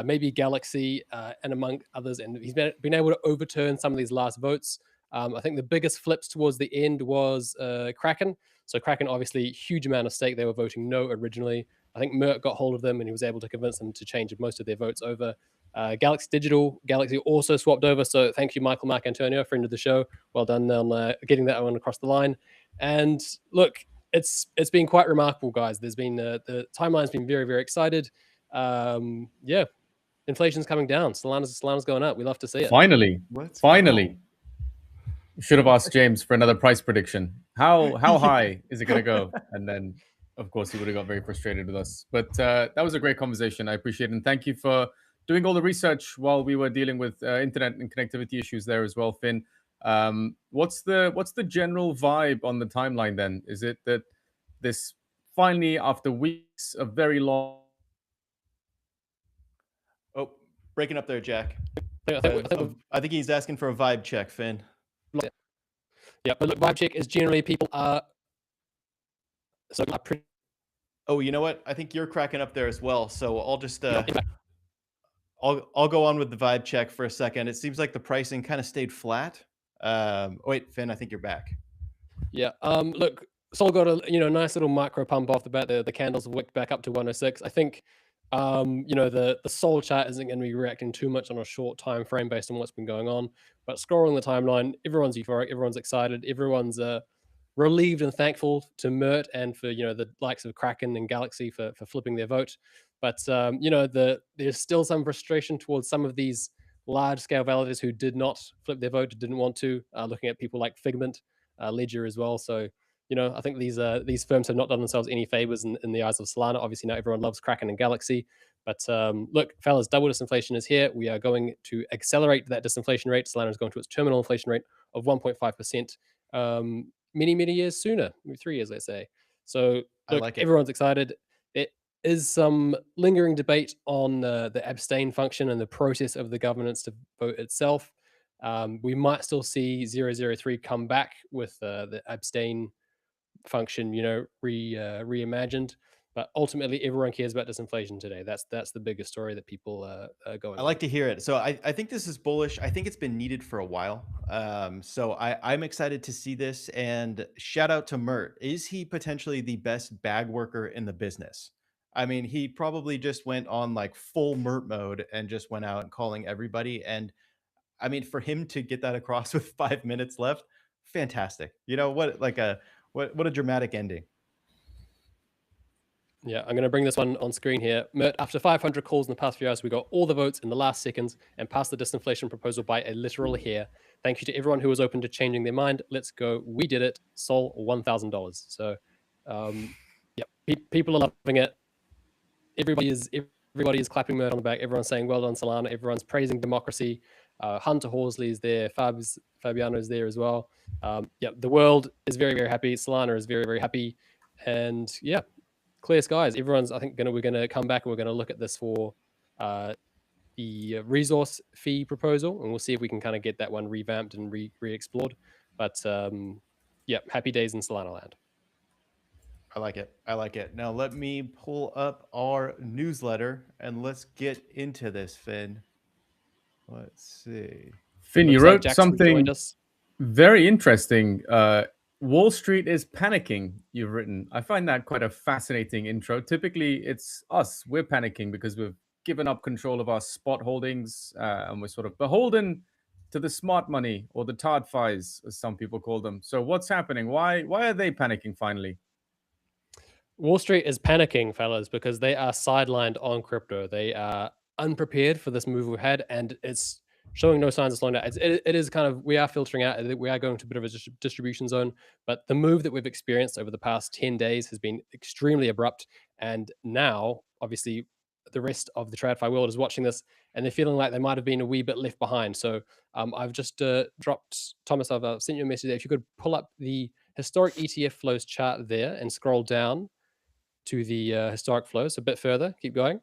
maybe Galaxy, and among others. And he's been able to overturn some of these last votes. I think the biggest flips towards the end was Kraken. So Kraken, obviously, huge amount of stake. They were voting no originally. I think Mert got hold of them, and he was able to convince them to change most of their votes over. Galaxy Digital, Galaxy also swapped over. So thank you, Michael Marcantonio, friend of the show. Well done on getting that one across the line. And look, it's been quite remarkable, guys. There's been the timeline's been very, very excited. Inflation's coming down. Solana's going up. We love to see it. Finally. Should have asked James for another price prediction. How high is it going to go? And then, of course, he would have got very frustrated with us. But that was a great conversation. I appreciate it. And thank you for doing all the research while we were dealing with internet and connectivity issues there as well, Finn. What's the general vibe on the timeline then? Is it that this finally, after weeks of very long... Oh, breaking up there, Jack. I think he's asking for a vibe check, Finn. Yeah, but look, vibe check is generally people are... Oh, you know what? I think you're cracking up there as well. So I'll just... I'll go on with the vibe check for a second. It seems like the pricing kind of stayed flat. Wait, Finn, I think you're back. Yeah. Look, Sol got a nice little micro pump off the bat. The candles wicked back up to 106. I think the Sol chart isn't going to be reacting too much on a short time frame based on what's been going on. But scrolling the timeline, everyone's euphoric, everyone's excited, everyone's relieved and thankful to Mert and for the likes of Kraken and Galaxy for flipping their vote. But there's still some frustration towards some of these large-scale validators who did not flip their vote, didn't want to. Looking at people like Figment, Ledger as well. So I think these firms have not done themselves any favors in the eyes of Solana. Obviously, now everyone loves Kraken and Galaxy. But look, fellas, double disinflation is here. We are going to accelerate that disinflation rate. Solana is going to its terminal inflation rate of 1.5% many years sooner, 3 years, let's say. So look, everyone's excited. It is some lingering debate on the abstain function and the process of the governance to vote itself. We might still see 003 come back with the abstain function, reimagined. But ultimately, everyone cares about disinflation today. That's the biggest story that people are going. I like to hear it. So I think this is bullish. I think it's been needed for a while. So I'm excited to see this. And shout out to Mert. Is he potentially the best bag worker in the business? I mean, he probably just went on like full Mert mode and just went out and calling everybody. And I mean, for him to get that across with 5 minutes left, fantastic. What a dramatic ending. Yeah, I'm going to bring this one on screen here. Mert, after 500 calls in the past few hours, we got all the votes in the last seconds and passed the disinflation proposal by a literal hair. Thank you to everyone who was open to changing their mind. Let's go. We did it. Sol, $1,000. So, yep. people are loving it. Everybody is clapping Mert on the back. Everyone's saying well done Solana. Everyone's praising democracy. Hunter Horsley is there. Fabiano is there as well. Yeah, the world is very, very happy. Solana is very, very happy. And yeah, clear skies. Everyone's, I think, we're gonna come back and we're gonna look at this for the resource fee proposal, and we'll see if we can kind of get that one revamped and re-explored. But yeah, happy days in Solana land. I like it. I like it. Now let me pull up our newsletter and let's get into this, Finn. Let's see. Finn, you Looks like wrote Jackson something joined us. very interesting. Wall Street is panicking, you've written. I find that quite a fascinating intro. Typically, it's us. We're panicking because we've given up control of our spot holdings and we're sort of beholden to the smart money or the TradFis, as some people call them. So what's happening? Why are they panicking finally? Wall Street is panicking, fellas, because they are sidelined on crypto. They are unprepared for this move we had, and it's showing no signs of slowing down. It is kind of, we are filtering out, we are going to a bit of a distribution zone, but the move that we've experienced over the past 10 days has been extremely abrupt. And now, obviously, the rest of the TradFi world is watching this, and they're feeling like they might have been a wee bit left behind. So I've just dropped, Thomas, I've sent you a message there. If you could pull up the historic ETF flows chart there and scroll down to the historic flows a bit further. Keep going.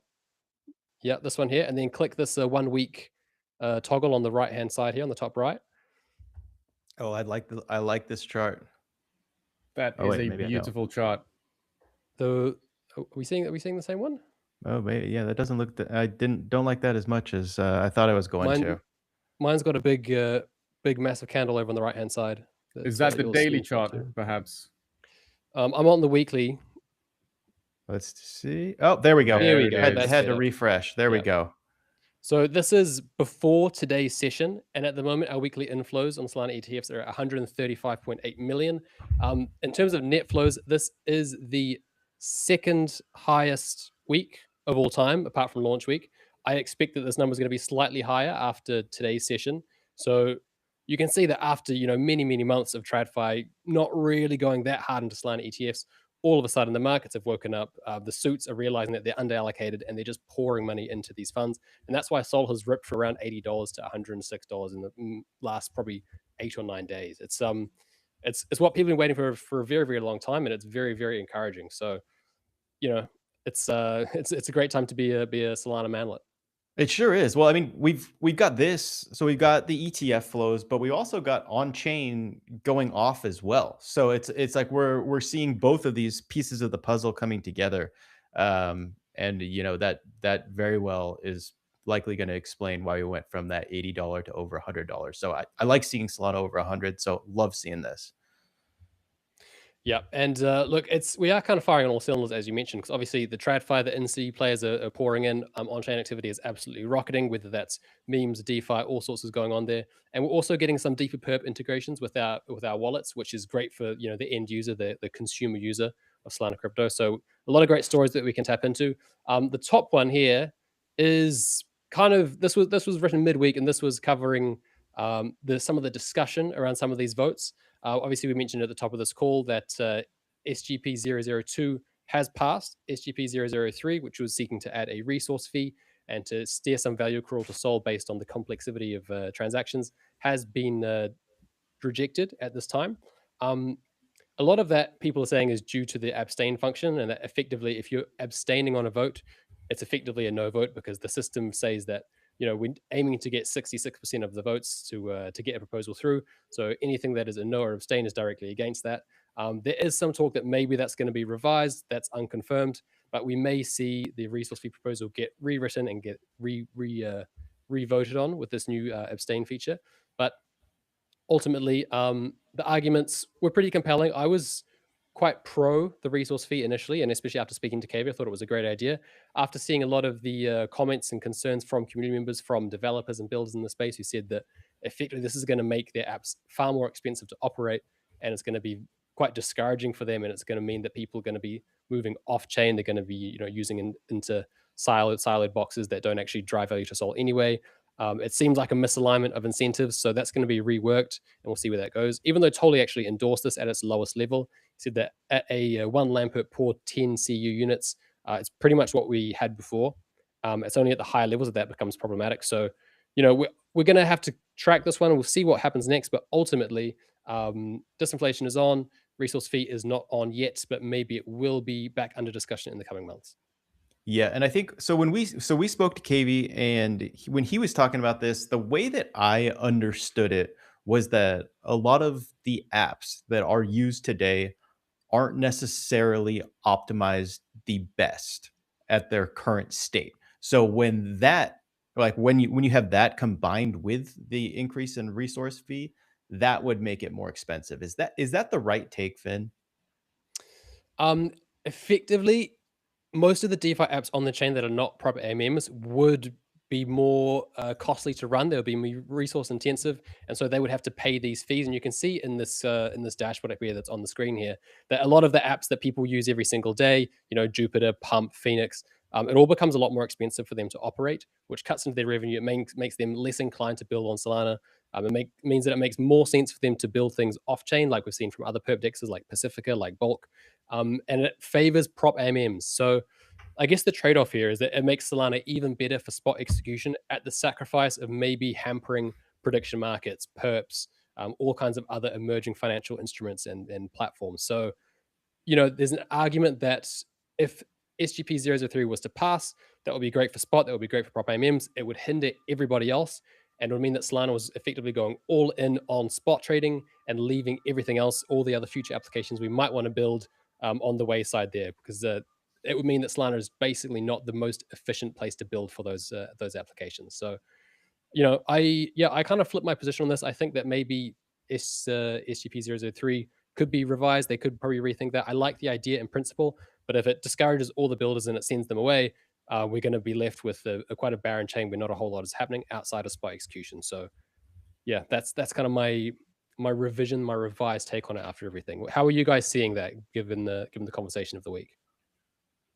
Yeah, this one here, and then click this 1 week toggle on the right hand side here on the top right. Oh, I like this chart. That is a beautiful chart. So, are we seeing the same one? Oh, maybe, yeah, that doesn't look. I don't like that as much as I thought I was going to. Mine's got a big massive candle over on the right hand side. Is that the daily chart, perhaps? I'm on the weekly. Let's see. Oh, there we go. There we go. Had to refresh. There we go. So this is before today's session, and at the moment, our weekly inflows on Solana ETFs are at 135.8 million. In terms of net flows, this is the second highest week of all time, apart from launch week. I expect that this number is going to be slightly higher after today's session. So you can see that after many months of TradFi not really going that hard into Solana ETFs, all of a sudden the markets have woken up. The suits are realizing that they're underallocated and they're just pouring money into these funds. And that's why Sol has ripped from around $80 to $106 in the last probably 8 or 9 days. It's what people have been waiting for a very, very long time, and it's very, very encouraging. So, it's a great time to be a Solana manlet. It sure is. Well, I mean, we've got this, so we've got the ETF flows, but we also got on-chain going off as well. So it's like we're seeing both of these pieces of the puzzle coming together, and that very well is likely going to explain why we went from that $80 to over $100. So I like seeing Solana over 100. So love seeing this. Yeah, and look, we are kind of firing on all cylinders, as you mentioned, because obviously the TradFi, the NC players are pouring in. On-chain activity is absolutely rocketing, whether that's memes, DeFi, all sorts is going on there. And we're also getting some deeper perp integrations with our wallets, which is great for the end user, the consumer user of Solana crypto. So a lot of great stories that we can tap into. The top one here is kind of this was written midweek, and this was covering some of the discussion around some of these votes. Obviously, we mentioned at the top of this call that SGP 002 has passed SGP 003, which was seeking to add a resource fee and to steer some value accrual to Sol based on the complexity of transactions, has been rejected at this time. A lot of that people are saying is due to the abstain function, and that effectively, if you're abstaining on a vote, it's effectively a no vote because the system says that we're aiming to get 66% of the votes to get a proposal through. So anything that is a no or abstain is directly against that. There is some talk that maybe that's going to be revised. That's unconfirmed, but we may see the resource fee proposal get rewritten and get re-voted on with this new abstain feature. But ultimately, the arguments were pretty compelling. I was quite pro the resource fee initially, and especially after speaking to KB, I thought it was a great idea. After seeing a lot of the comments and concerns from community members, from developers and builders in the space who said that effectively this is going to make their apps far more expensive to operate, and it's going to be quite discouraging for them, and it's going to mean that people are going to be moving off chain. They're going to be using into siloed boxes that don't actually drive value to Sol anyway. It seems like a misalignment of incentives, so that's going to be reworked, and we'll see where that goes. Even though Toly actually endorsed this at its lowest level, he said that at a 1 Lampert per 10 CU units, it's pretty much what we had before. It's only at the higher levels that becomes problematic. So, we're going to have to track this one, and we'll see what happens next. But ultimately, disinflation is on. Resource fee is not on yet, but maybe it will be back under discussion in the coming months. Yeah, and I think so when we spoke to KV, and when he was talking about this, the way that I understood it was that a lot of the apps that are used today aren't necessarily optimized the best at their current state. So when that, like when you have that combined with the increase in resource fee, that would make it more expensive. Is that the right take, Finn? Effectively, most of the DeFi apps on the chain that are not proper AMMs would be more costly to run. They would be more resource intensive, and so they would have to pay these fees. And you can see in this dashboard up here that's on the screen here that a lot of the apps that people use every single day, Jupiter, Pump, Phoenix, it all becomes a lot more expensive for them to operate, which cuts into their revenue. It makes them less inclined to build on Solana. Means that it makes more sense for them to build things off chain, like we've seen from other perp dexes like Pacifica, like Bulk, and it favors prop AMMs. So I guess the trade-off here is that it makes Solana even better for spot execution at the sacrifice of maybe hampering prediction markets, perps, all kinds of other emerging financial instruments and platforms. So, there's an argument that if SGP003 was to pass, that would be great for spot, that would be great for prop AMMs. It would hinder everybody else, and it would mean that Solana was effectively going all in on spot trading and leaving everything else, all the other future applications we might want to build on the wayside there, because it would mean that Solana is basically not the most efficient place to build for those applications. So, I kind of flip my position on this. I think that maybe SGP003 could be revised. They could probably rethink that. I like the idea in principle, but if it discourages all the builders and it sends them away, we're going to be left with quite a barren chain where not a whole lot is happening outside of spot execution. So, yeah, that's kind of my revised take on it after everything. How are you guys seeing that, given the conversation of the week?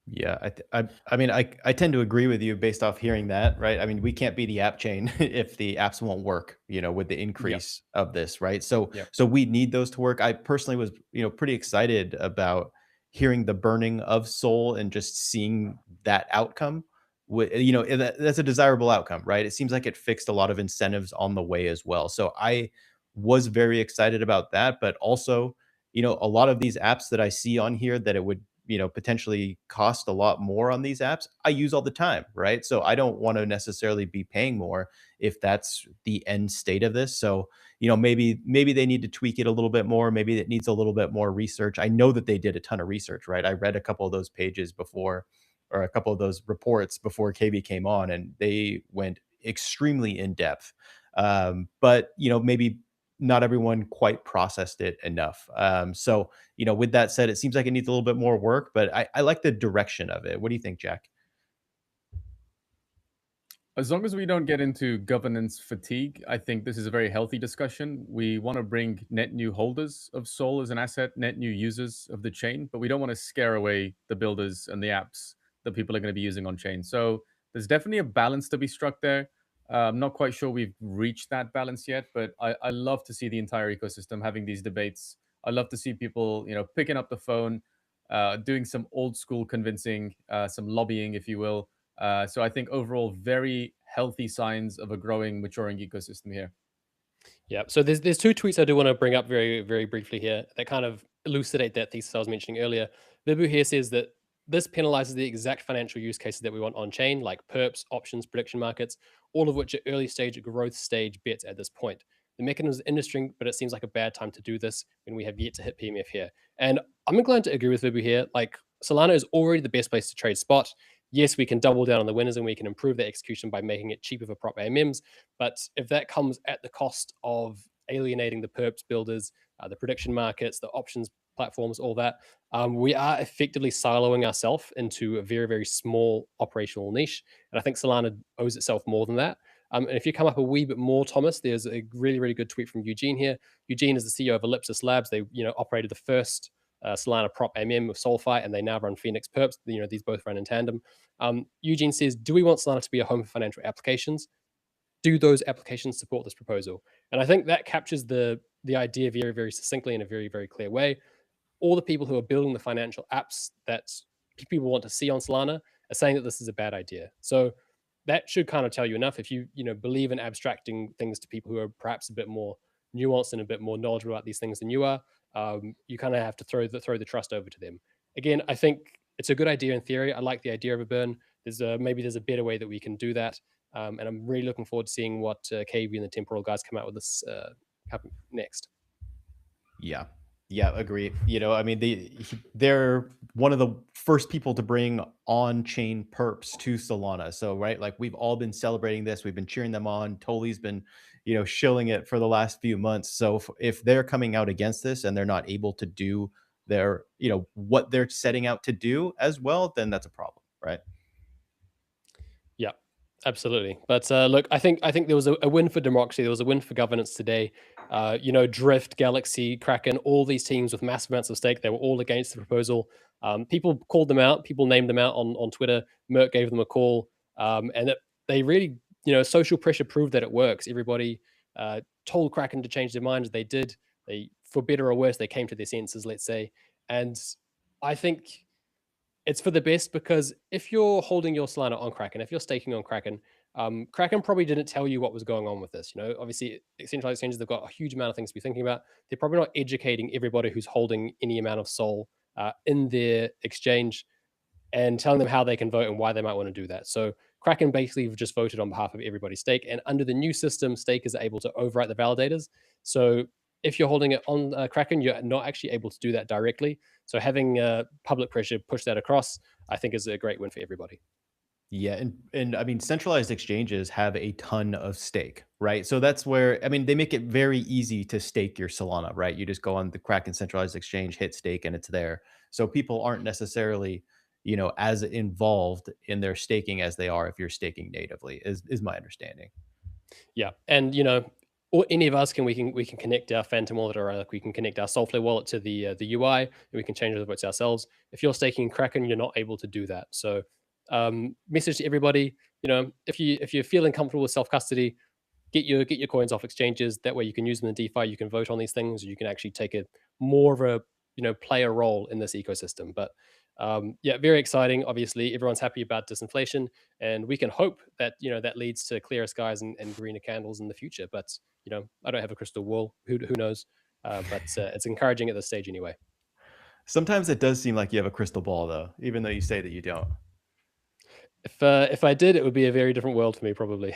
Yeah, I mean, I tend to agree with you based off hearing that, right? I mean, we can't be the app chain if the apps won't work, with the increase of this, right? So Yep. so we need those to work. I personally was, pretty excited about hearing the burning of Sol and just seeing that outcome. That's a desirable outcome, right? It seems like it fixed a lot of incentives on the way as well. So I was very excited about that, but also, a lot of these apps that I see on here that it would potentially cost a lot more on these apps, I use all the time, right? So I don't want to necessarily be paying more if that's the end state of this. So, maybe they need to tweak it a little bit more. Maybe it needs a little bit more research. I know that they did a ton of research, right? I read a couple of those pages before, or a couple of those reports before KV came on, and they went extremely in depth. But maybe not everyone quite processed it enough. So, with that said, it seems like it needs a little bit more work, but I like the direction of it. What do you think, Jack? As long as we don't get into governance fatigue, I think this is a very healthy discussion. We want to bring net new holders of Sol as an asset, net new users of the chain, but we don't want to scare away the builders and the apps that people are going to be using on chain. So there's definitely a balance to be struck there. I'm not quite sure we've reached that balance yet, but I love to see the entire ecosystem having these debates. I love to see people, picking up the phone, doing some old school convincing, some lobbying, if you will. So I think overall, very healthy signs of a growing, maturing ecosystem here. Yeah. So there's two tweets I do want to bring up very, very briefly here that kind of elucidate that thesis I was mentioning earlier. Vibu here says that this penalizes the exact financial use cases that we want on chain, like perps, options, prediction markets, all of which are early stage growth stage bets at this point. The mechanism is interesting, but it seems like a bad time to do this when we have yet to hit PMF here. And I'm inclined to agree with Vibu here. Like, Solana is already the best place to trade spot. Yes, we can double down on the winners and we can improve the execution by making it cheaper for prop AMMs. But if that comes at the cost of alienating the perps builders, the prediction markets, the options platforms, all that, we are effectively siloing ourselves into a very, very small operational niche. And I think Solana owes itself more than that. And if you come up a wee bit more, Thomas, there's a really, really good tweet from Eugene here. Eugene is the CEO of Ellipsis Labs. They, operated the first Solana prop AMM with Solflare, and they now run Phoenix perps. These both run in tandem. Eugene says, do we want Solana to be a home for financial applications? do those applications support this proposal? And I think that captures the idea very, very succinctly in a very, very clear way. All the people who are building the financial apps that people want to see on Solana are saying that this is a bad idea. So that should kind of tell you enough. If you believe in abstracting things to people who are perhaps a bit more nuanced and a bit more knowledgeable about these things than you are, you kind of have to throw the trust over to them. Again, I think it's a good idea in theory. I like the idea of a burn. Maybe there's a better way that we can do that. And I'm really looking forward to seeing what KB and the Temporal guys come out with this next. Yeah. Yeah, agree. I mean, they're one of the first people to bring on-chain perps to Solana. So, right, like we've all been celebrating this. We've been cheering them on. Toly's been, shilling it for the last few months. So if they're coming out against this and they're not able to do their, what they're setting out to do as well, then that's a problem, right? Yeah, absolutely. But look, I think there was a win for democracy. There was a win for governance today. Drift, Galaxy, Kraken, all these teams with massive amounts of stake, they were all against the proposal. People called them out. People named them out on Twitter. Merck gave them a call. And they really, social pressure proved that it works. Everybody told Kraken to change their minds. They did. They, for better or worse, they came to their senses, let's say. And I think it's for the best, because if you're holding your Solana on Kraken, if you're staking on Kraken, Kraken probably didn't tell you what was going on with this. Obviously, centralized exchanges, they've got a huge amount of things to be thinking about. They're probably not educating everybody who's holding any amount of Sol in their exchange and telling them how they can vote and why they might want to do that. So Kraken basically just voted on behalf of everybody's stake. And under the new system, stakers are able to overwrite the validators. So if you're holding it on Kraken, you're not actually able to do that directly. So having public pressure push that across, I think, is a great win for everybody. Yeah, and I mean, centralized exchanges have a ton of stake, right? So that's where, I mean, they make it very easy to stake your Solana, right? You just go on the Kraken centralized exchange, hit stake, and it's there. So people aren't necessarily, as involved in their staking as they are if you're staking natively, is my understanding. Yeah, and or any of us we can connect our Phantom wallet, or like we can connect our Solflare wallet to the UI, and we can change the votes ourselves. If you're staking Kraken, you're not able to do that. So message to everybody, if you're feeling comfortable with self-custody, get your coins off exchanges. That way you can use them in DeFi, you can vote on these things, you can actually take a more of a play a role in this ecosystem. But yeah, very exciting. Obviously everyone's happy about disinflation, and we can hope that that leads to clearer skies and greener candles in the future. But I don't have a crystal ball, who knows, but it's encouraging at this stage anyway. Sometimes it does seem like you have a crystal ball, though, even though you say that you don't. If I did, it would be a very different world for me, probably.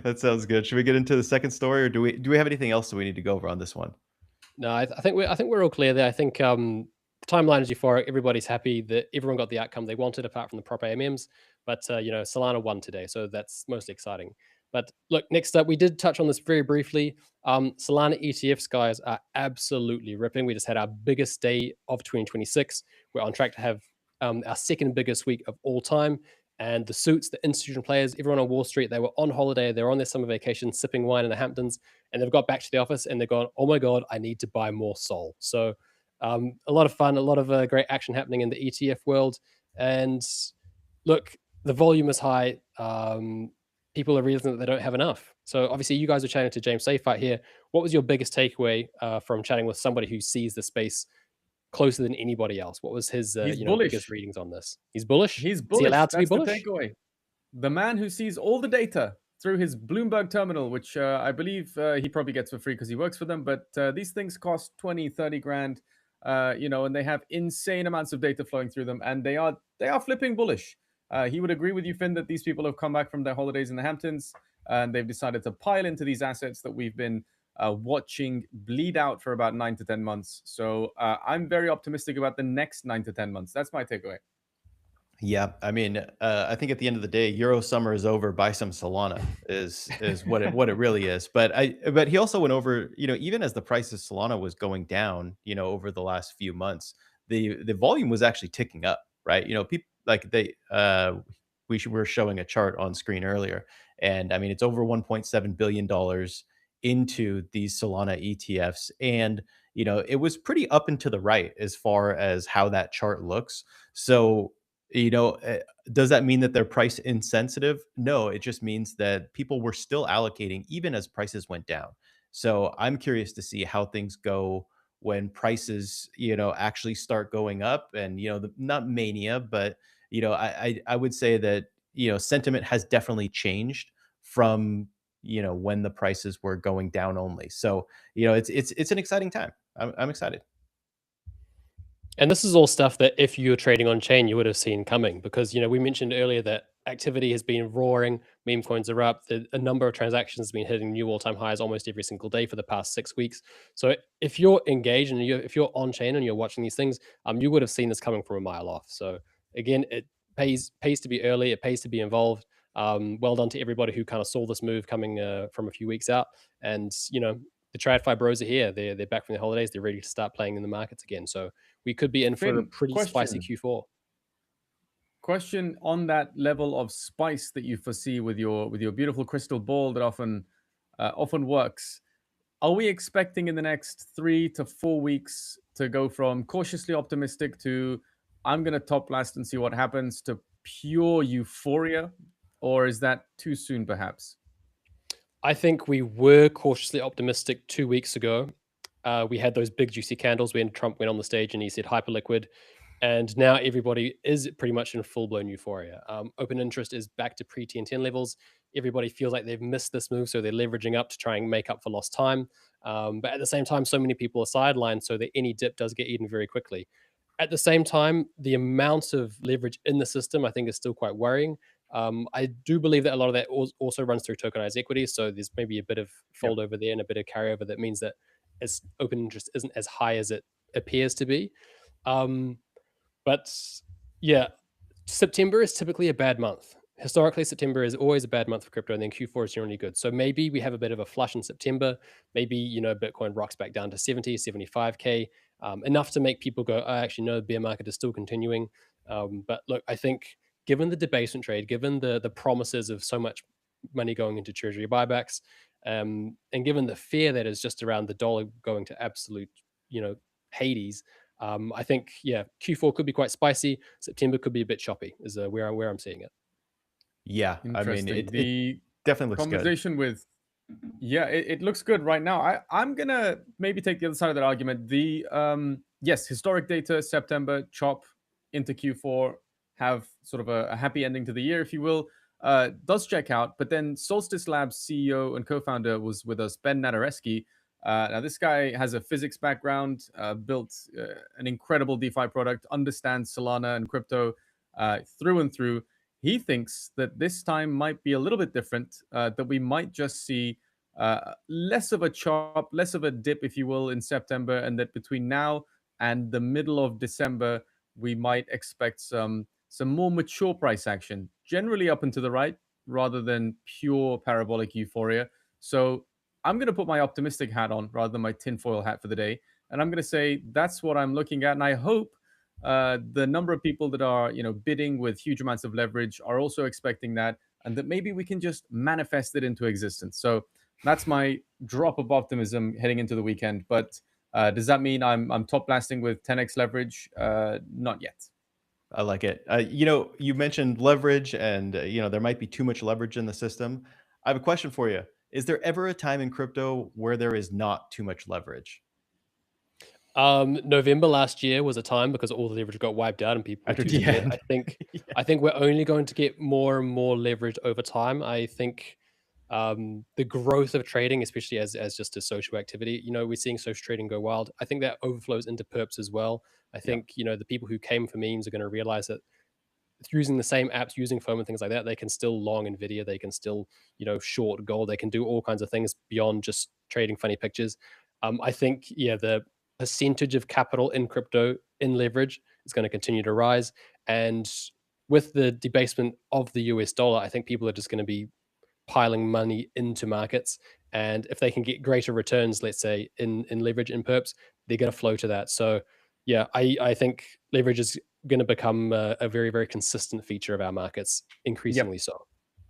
That sounds good. Should we get into the second story, or do we have anything else that we need to go over on this one? No, I think we're all clear there. I think the timeline is euphoric. Everybody's happy that everyone got the outcome they wanted, apart from the prop AMMs. But Solana won today, so that's mostly exciting. But look, next up, we did touch on this very briefly. Solana ETFs, guys, are absolutely ripping. We just had our biggest day of 2026. We're on track to have our second biggest week of all time. And the suits, the institutional players, everyone on Wall Street, they were on holiday. They're on their summer vacation, sipping wine in the Hamptons. And they've got back to the office and they're gone, oh my God, I need to buy more Sol. So a lot of fun, a lot of great action happening in the ETF world. And look, the volume is high. People are realizing that they don't have enough. So obviously you guys are chatting to James Seyffart here. What was your biggest takeaway from chatting with somebody who sees the space closer than anybody else? What was his biggest readings on this? He's bullish? He's bullish. Is he allowed to be bullish? The takeaway. The man who sees all the data through his Bloomberg terminal, which I believe he probably gets for free because he works for them. But these things cost 20, 30 grand, and they have insane amounts of data flowing through them. And they are flipping bullish. He would agree with you, Finn, that these people have come back from their holidays in the Hamptons and they've decided to pile into these assets that we've been watching bleed out for about 9 to 10 months. So I'm very optimistic about the next 9 to 10 months. That's my takeaway. Yeah, I mean, I think at the end of the day, Euro summer is over. Buy some Solana is what it really is. But he also went over, even as the price of Solana was going down, over the last few months, the volume was actually ticking up, right? People like we were showing a chart on screen earlier, and I mean it's over $1.7 billion into these Solana ETFs, and it was pretty up and to the right as far as how that chart looks. So does that mean that they're price insensitive? No, it just means that people were still allocating even as prices went down. So I'm curious to see how things go when prices, actually start going up, and not mania, but I would say that sentiment has definitely changed from when the prices were going down only. So it's an exciting time. I'm excited. And this is all stuff that if you're trading on chain, you would have seen coming, because we mentioned earlier that activity has been roaring, meme coins are up, a number of transactions have been hitting new all-time highs almost every single day for the past 6 weeks. So if you're engaged and if you're on chain and you're watching these things, you would have seen this coming from a mile off. So again, it pays to be early, it pays to be involved. Well done to everybody who kind of saw this move coming from a few weeks out. And the TradFi bros are here. They're back from the holidays. They're ready to start playing in the markets again. So we could be in for a Finn, pretty spicy Q4. Question on that level of spice that you foresee with your beautiful crystal ball that often works. Are we expecting in the next 3 to 4 weeks to go from cautiously optimistic to I'm going to top blast and see what happens to pure euphoria, or is that too soon perhaps? I think we were cautiously optimistic 2 weeks ago. We had those big juicy candles when Trump went on the stage and he said hyperliquid. And now everybody is pretty much in full-blown euphoria. Open interest is back to pre-1010 levels. Everybody feels like they've missed this move, so they're leveraging up to try and make up for lost time. But at the same time, so many people are sidelined, so that any dip does get eaten very quickly. At the same time, the amount of leverage in the system, I think, is still quite worrying. I do believe that a lot of that also runs through tokenized equities, so there's maybe a bit of fold over there and a bit of carryover that means that as open interest isn't as high as it appears to be. But yeah, September is typically a bad month. Historically, September is always a bad month for crypto, and then Q4 is generally good. So maybe we have a bit of a flush in September. Maybe, Bitcoin rocks back down to 70, 75K, enough to make people go, oh, actually, no, the bear market is still continuing. But look, I think given the debasement trade, given the promises of so much money going into treasury buybacks, and given the fear that is just around the dollar going to absolute, Hades, I think, Q4 could be quite spicy. September could be a bit choppy, is where I'm seeing it. Yeah, I mean, Interesting. it definitely looks good. Conversation with, it looks good right now. I'm gonna maybe take the other side of that argument. The yes, historic data, September chop into Q4, have sort of a happy ending to the year, if you will. Does check out, but then Solstice Labs CEO and co-founder was with us, Ben Nadareski. Now, this guy has a physics background, built an incredible DeFi product, understands Solana and crypto through and through. He thinks that this time might be a little bit different, that we might just see less of a chop, less of a dip, if you will, in September, and that between now and the middle of December, we might expect some more mature price action, generally up and to the right, rather than pure parabolic euphoria. So I'm going to put my optimistic hat on rather than my tinfoil hat for the day. And I'm going to say that's what I'm looking at. And I hope the number of people that are, bidding with huge amounts of leverage are also expecting that, and that maybe we can just manifest it into existence. So that's my drop of optimism heading into the weekend. But does that mean I'm top blasting with 10x leverage? Not yet. I like it. You mentioned leverage, and there might be too much leverage in the system. I have a question for you. Is there ever a time in crypto where there is not too much leverage? November last year was a time because all the leverage got wiped out and people were too scared. I think we're only going to get more and more leverage over time. I think the growth of trading, especially as just a social activity, we're seeing social trading go wild. I think that overflows into perps as well. I think the people who came for memes are going to realize that using the same apps, using FOMO and things like that, they can still long Nvidia, they can still short gold, they can do all kinds of things beyond just trading funny pictures. I think the percentage of capital in crypto in leverage is going to continue to rise, and with the debasement of the US dollar, I think people are just going to be piling money into markets, and if they can get greater returns, let's say in leverage in perps, they're going to flow to that. So I think leverage is going to become a very, very consistent feature of our markets, increasingly so.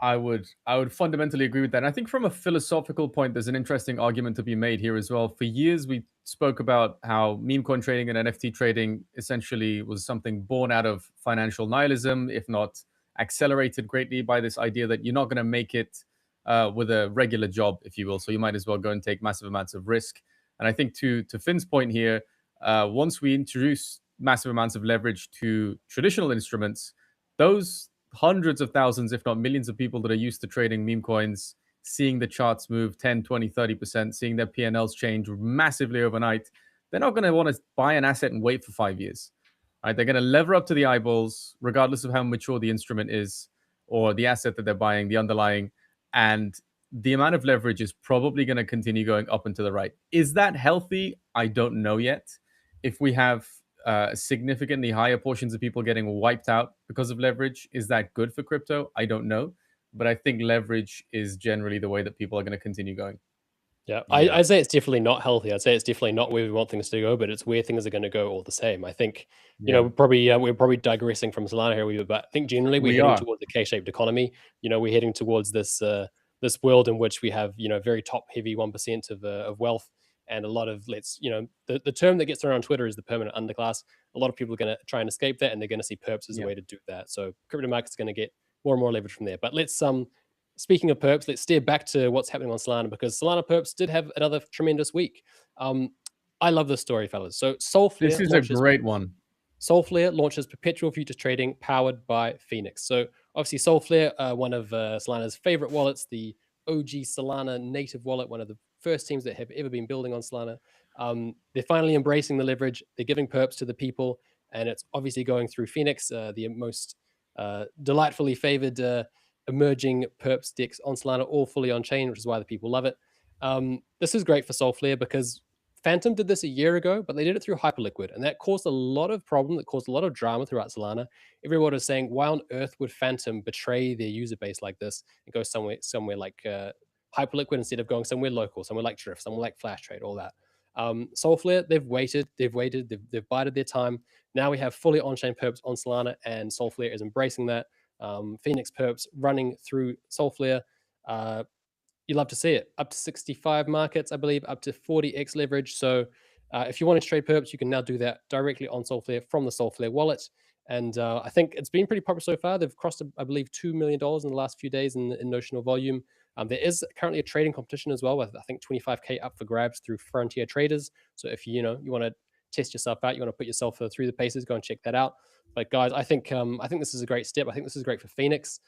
I would fundamentally agree with that. And I think from a philosophical point, there's an interesting argument to be made here as well. For years, we spoke about how meme coin trading and NFT trading essentially was something born out of financial nihilism, if not accelerated greatly by this idea that you're not going to make it with a regular job, if you will. So you might as well go and take massive amounts of risk. And I think to Finn's point here, once we introduce massive amounts of leverage to traditional instruments, those hundreds of thousands, if not millions of people that are used to trading meme coins, seeing the charts move 10, 20, 30%, seeing their P&Ls change massively overnight, they're not going to want to buy an asset and wait for 5 years. Right? They're going to lever up to the eyeballs, regardless of how mature the instrument is or the asset that they're buying, the underlying. And the amount of leverage is probably going to continue going up and to the right. Is that healthy? I don't know yet. If we have significantly higher portions of people getting wiped out because of leverage, is that good for crypto? I don't know. But I think leverage is generally the way that people are going to continue going. Yeah, I'd say it's definitely not healthy. I'd say it's definitely not where we want things to go, but it's where things are going to go all the same. I think, you know, we're probably digressing from Solana here, but I think generally we're heading towards a K-shaped economy. You know, we're heading towards this this world in which we have, you know, very top heavy 1% of wealth and a lot of, the term that gets around on Twitter is the permanent underclass. A lot of people are going to try and escape that, and they're going to see perps as a way to do that. So crypto market's going to get more and more leverage from there. But let's speaking of perps, let's steer back to what's happening on Solana, because Solana perps did have another tremendous week. I love this story, fellas. So Solflare, this is a great one. Solflare launches perpetual futures trading powered by Phoenix. So obviously Solflare, one of Solana's favorite wallets, the OG Solana-native wallet, one of the first teams that have ever been building on Solana. They're finally embracing the leverage. They're giving perps to the people, and it's obviously going through Phoenix, the most delightfully favored emerging perps decks on Solana, all fully on chain, which is why the people love it. This is great for Solflare because Phantom did this a year ago, but they did it through Hyperliquid, and that caused a lot of problem. That caused a lot of drama throughout Solana. Everyone was saying, why on earth would Phantom betray their user base like this and go somewhere like Hyperliquid instead of going somewhere local, somewhere like Drift, somewhere like Flash Trade, all that. Solflare, they've waited, they've bided their time. Now we have fully on-chain perps on Solana, and Solflare is embracing that. Phoenix perps running through Solflare. You love to see it. Up to 65 markets, I believe, up to 40x leverage. So if you want to trade perps, you can now do that directly on Solflare from the Solflare wallet. And I think it's been pretty popular so far. They've crossed, I believe, $2 million in the last few days in notional volume. There is currently a trading competition as well, with I think 25K up for grabs through Frontier Traders. So if you want to test yourself out, you want to put yourself through the paces, go and check that out. But guys, I think this is a great step. I think this is great for Phoenix.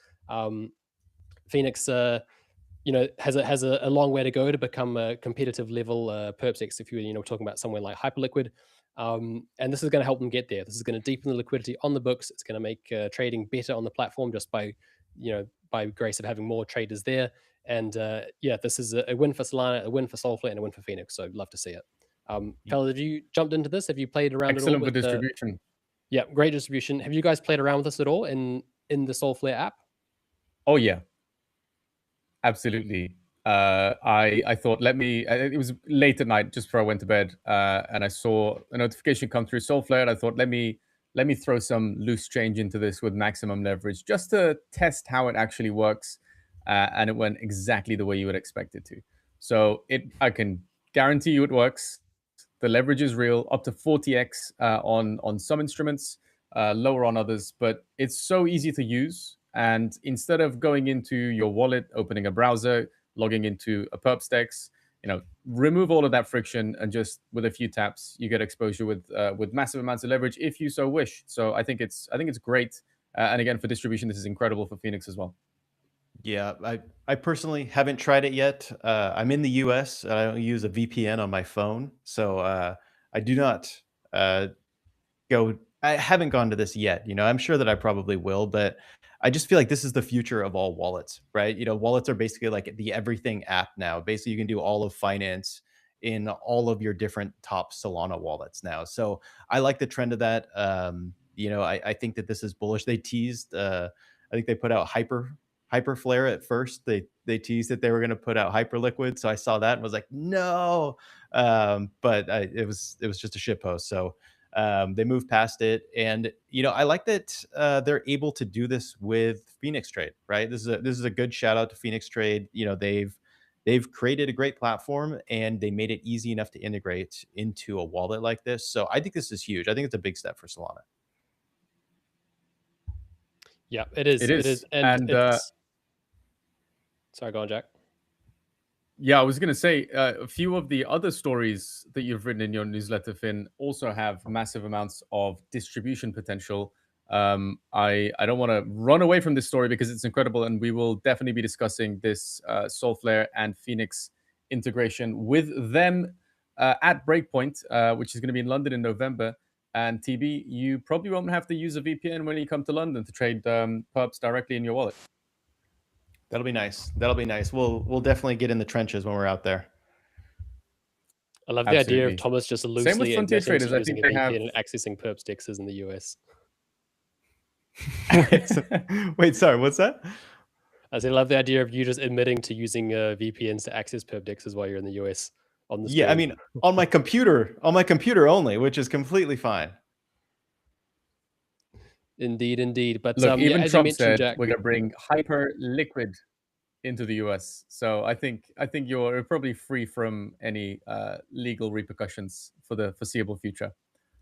Phoenix, has a long way to go to become a competitive level perpsex. If you're talking about somewhere like Hyperliquid, and this is going to help them get there. This is going to deepen the liquidity on the books. It's going to make trading better on the platform just by grace of having more traders there. And this is a win for Solana, a win for Solflare, and a win for Phoenix. So love to see it. Fellas, have you jumped into this? Have you played around? Excellent at all with distribution. Yeah, great distribution. Have you guys played around with this at all in the Solflare app? Oh yeah, absolutely. I thought, it was late at night just before I went to bed, and I saw a notification come through Solflare, and I thought, let me throw some loose change into this with maximum leverage just to test how it actually works, and it went exactly the way you would expect it to. So I can guarantee you it works. The leverage is real, up to 40x on some instruments, lower on others, but it's so easy to use. And instead of going into your wallet, opening a browser, logging into a perpstex, remove all of that friction, and just with a few taps, you get exposure with massive amounts of leverage if you so wish. So I think it's great. And again, for distribution, this is incredible for Phoenix as well. Yeah, I personally haven't tried it yet. I'm in the US. I don't use a VPN on my phone, so I do not go. I haven't gone to this yet. I'm sure that I probably will, but I just feel like this is the future of all wallets, right? Wallets are basically like the everything app now. Basically, you can do all of finance in all of your different top Solana wallets now. So I like the trend of that. I think that this is bullish. They teased. I think they put out Hyperflare at first. They teased that they were going to put out Hyperliquid. So I saw that and was like, no. But it was just a shit post. So They moved past it, and I like that they're able to do this with Phoenix Trade, right? This is a good shout out to Phoenix Trade. They've created a great platform, and they made it easy enough to integrate into a wallet like this. So I think this is huge. I think it's a big step for Solana. Yeah, it is. It is. And sorry, go on, Jack. Yeah, I was going to say a few of the other stories that you've written in your newsletter, Finn, also have massive amounts of distribution potential. I don't want to run away from this story because it's incredible, and we will definitely be discussing this Solflare and Phoenix integration with them at Breakpoint, which is going to be in London in November. And TB, you probably won't have to use a VPN when you come to London to trade perps directly in your wallet. That'll be nice. That'll be nice. We'll definitely get in the trenches when we're out there. I love the idea of Thomas just loosely Frontier Traders, I using think a they have... VPN and accessing perps dexes in the US. Wait, sorry, what's that? I love the idea of you just admitting to using VPNs to access perp dexes while you're in the US on the stream. Yeah, I mean, on my computer only, which is completely fine. Indeed. But look, even as Trump you mentioned, said, Jack, we're going to bring hyper liquid into the US. So I think you're probably free from any legal repercussions for the foreseeable future.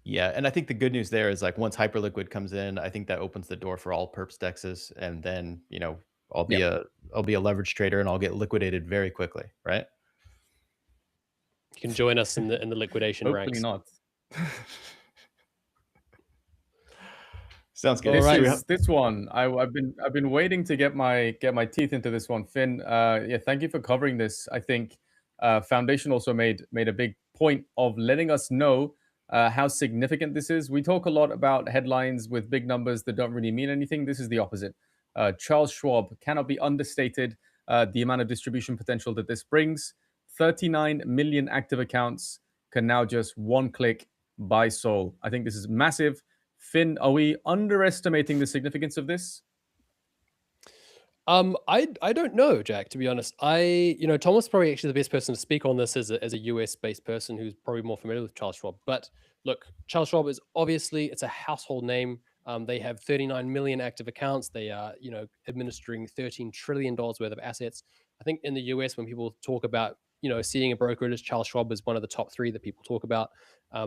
Yeah, and I think the good news there is, like, once Hyperliquid comes in, I think that opens the door for all perps dexes, and then I'll be a leverage trader, and I'll get liquidated very quickly, right? You can join us in the liquidation Hopefully ranks. not. Sounds good. This one, I've been waiting to get my teeth into this one, Finn. Yeah, thank you for covering this. I think Foundation also made a big point of letting us know how significant this is. We talk a lot about headlines with big numbers that don't really mean anything. This is the opposite. Charles Schwab cannot be understated. The amount of distribution potential that this brings. 39 million active accounts can now just one click buy Sol. I think this is massive. Finn, are we underestimating the significance of this? I don't know, Jack, to be honest. Thomas is probably actually the best person to speak on this as a US based person who's probably more familiar with Charles Schwab. But look, Charles Schwab is it's a household name. They have 39 million active accounts. They are, administering $13 trillion worth of assets. I think in the US, when people talk about, seeing a brokerage, Charles Schwab is one of the top three that people talk about.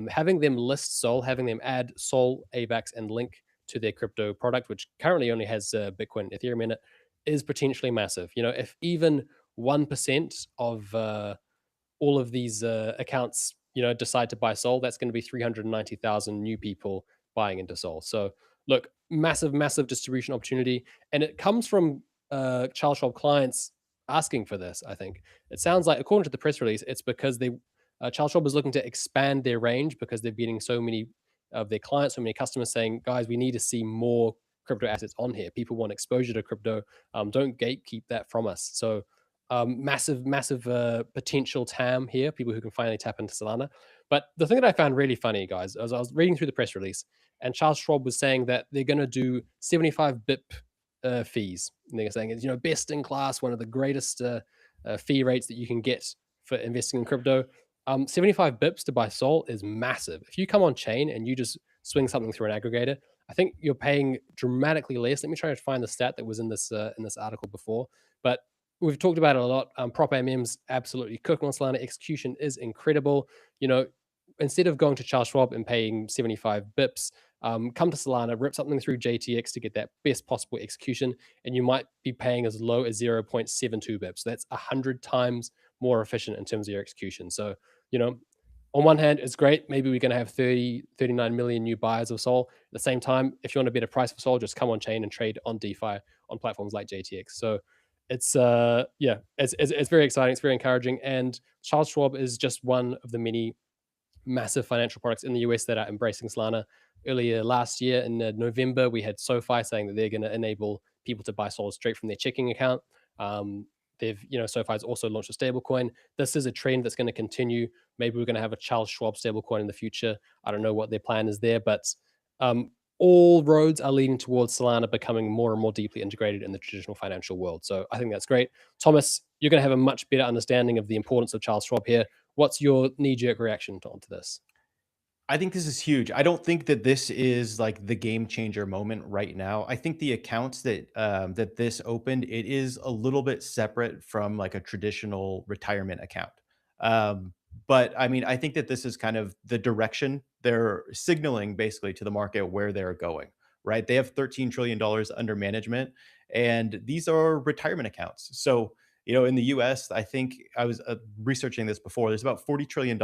Having them list Sol, having them add Sol, AVAX, and Link to their crypto product, which currently only has Bitcoin and Ethereum in it, is potentially massive. If even 1% of all of these accounts, decide to buy Sol, that's going to be 390,000 new people buying into Sol. So look, massive distribution opportunity. And it comes from Charles Schwab clients asking for this, I think. It sounds like, according to the press release, it's because Charles Schwab is looking to expand their range because they're getting so many of their clients, so many customers saying, guys, we need to see more crypto assets on here. People want exposure to crypto. Don't gatekeep that from us. So massive potential TAM here, people who can finally tap into Solana. But the thing that I found really funny, guys, as I was reading through the press release, and Charles Schwab was saying that they're going to do 75 BIP fees. And they're saying it's, best in class, one of the greatest fee rates that you can get for investing in crypto. 75 bips to buy Sol is massive. If you come on chain and you just swing something through an aggregator, I think you're paying dramatically less. Let me try to find the stat that was in this article before. But we've talked about it a lot. Prop AMM's absolutely cooking on Solana. Execution is incredible. Instead of going to Charles Schwab and paying 75 bips, come to Solana, rip something through JTX to get that best possible execution, and you might be paying as low as 0.72 bips. So that's 100 times more efficient in terms of your execution. So, on one hand, it's great. Maybe we're going to have 39 million new buyers of Sol. At the same time, if you want a better price for Sol, just come on chain and trade on DeFi on platforms like JTX. So it's very exciting. It's very encouraging. And Charles Schwab is just one of the many massive financial products in the US that are embracing Solana. Earlier last year in November, we had SoFi saying that they're going to enable people to buy Sol straight from their checking account. SoFi's also launched a stablecoin. This is a trend that's going to continue. Maybe we're going to have a Charles Schwab stablecoin in the future. I don't know what their plan is there, but all roads are leading towards Solana becoming more and more deeply integrated in the traditional financial world. So I think that's great. Thomas, you're going to have a much better understanding of the importance of Charles Schwab here. What's your knee-jerk reaction onto this? I think this is huge. I don't think that this is like the game changer moment right now. I think the accounts that that this opened, it is a little bit separate from like a traditional retirement account. Um, but I mean, I think that this is kind of the direction they're signaling basically to the market where they're going. Right? They have $13 trillion under management, and these are retirement accounts. So in the U.S., I think I was researching this before. There's about $40 trillion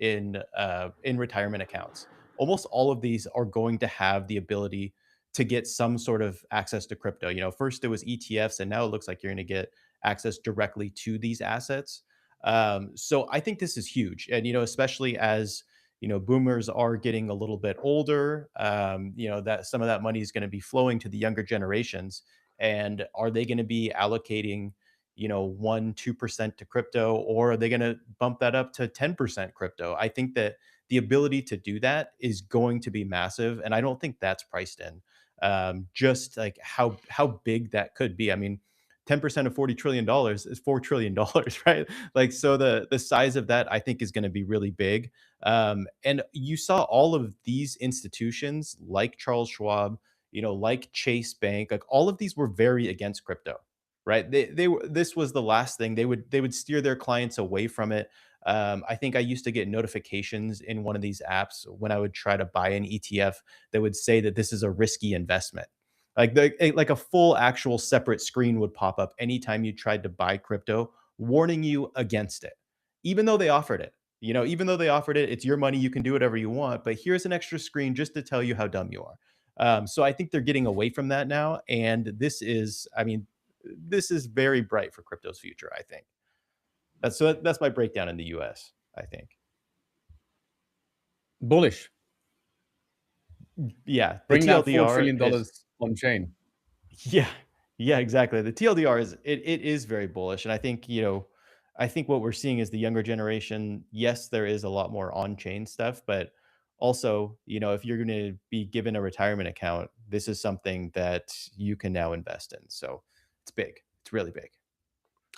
in retirement accounts. Almost all of these are going to have the ability to get some sort of access to crypto. First it was ETFs, and now it looks like you're going to get access directly to these assets. So I think this is huge, and especially as boomers are getting a little bit older. That some of that money is going to be flowing to the younger generations, and are they going to be allocating 1-2% to crypto, or are they going to bump that up to 10% crypto? I think that the ability to do that is going to be massive, and I don't think that's priced in. Just like how big that could be. I mean, 10% of $40 trillion is $4 trillion, right? Like, so the size of that I think is going to be really big. And you saw all of these institutions like Charles Schwab, like Chase Bank, like all of these were very against crypto, right? This was the last thing they would steer their clients away from it. I think I used to get notifications in one of these apps when I would try to buy an ETF that would say that this is a risky investment. Like a full actual separate screen would pop up anytime you tried to buy crypto, warning you against it, even though they offered it. Even though they offered it, it's your money, you can do whatever you want. But here's an extra screen just to tell you how dumb you are. So I think they're getting away from that now, and this is, I mean, this is very bright for crypto's future, I think. That's my breakdown in the US, I think. Bullish. Yeah, the Bring that $4 TLDR trillion is, on chain. yeah, yeah, exactly. The TLDR it is very bullish, and I think I think what we're seeing is the younger generation. Yes, there is a lot more on-chain stuff, but also, if you're going to be given a retirement account, this is something that you can now invest in. So it's big. It's really big.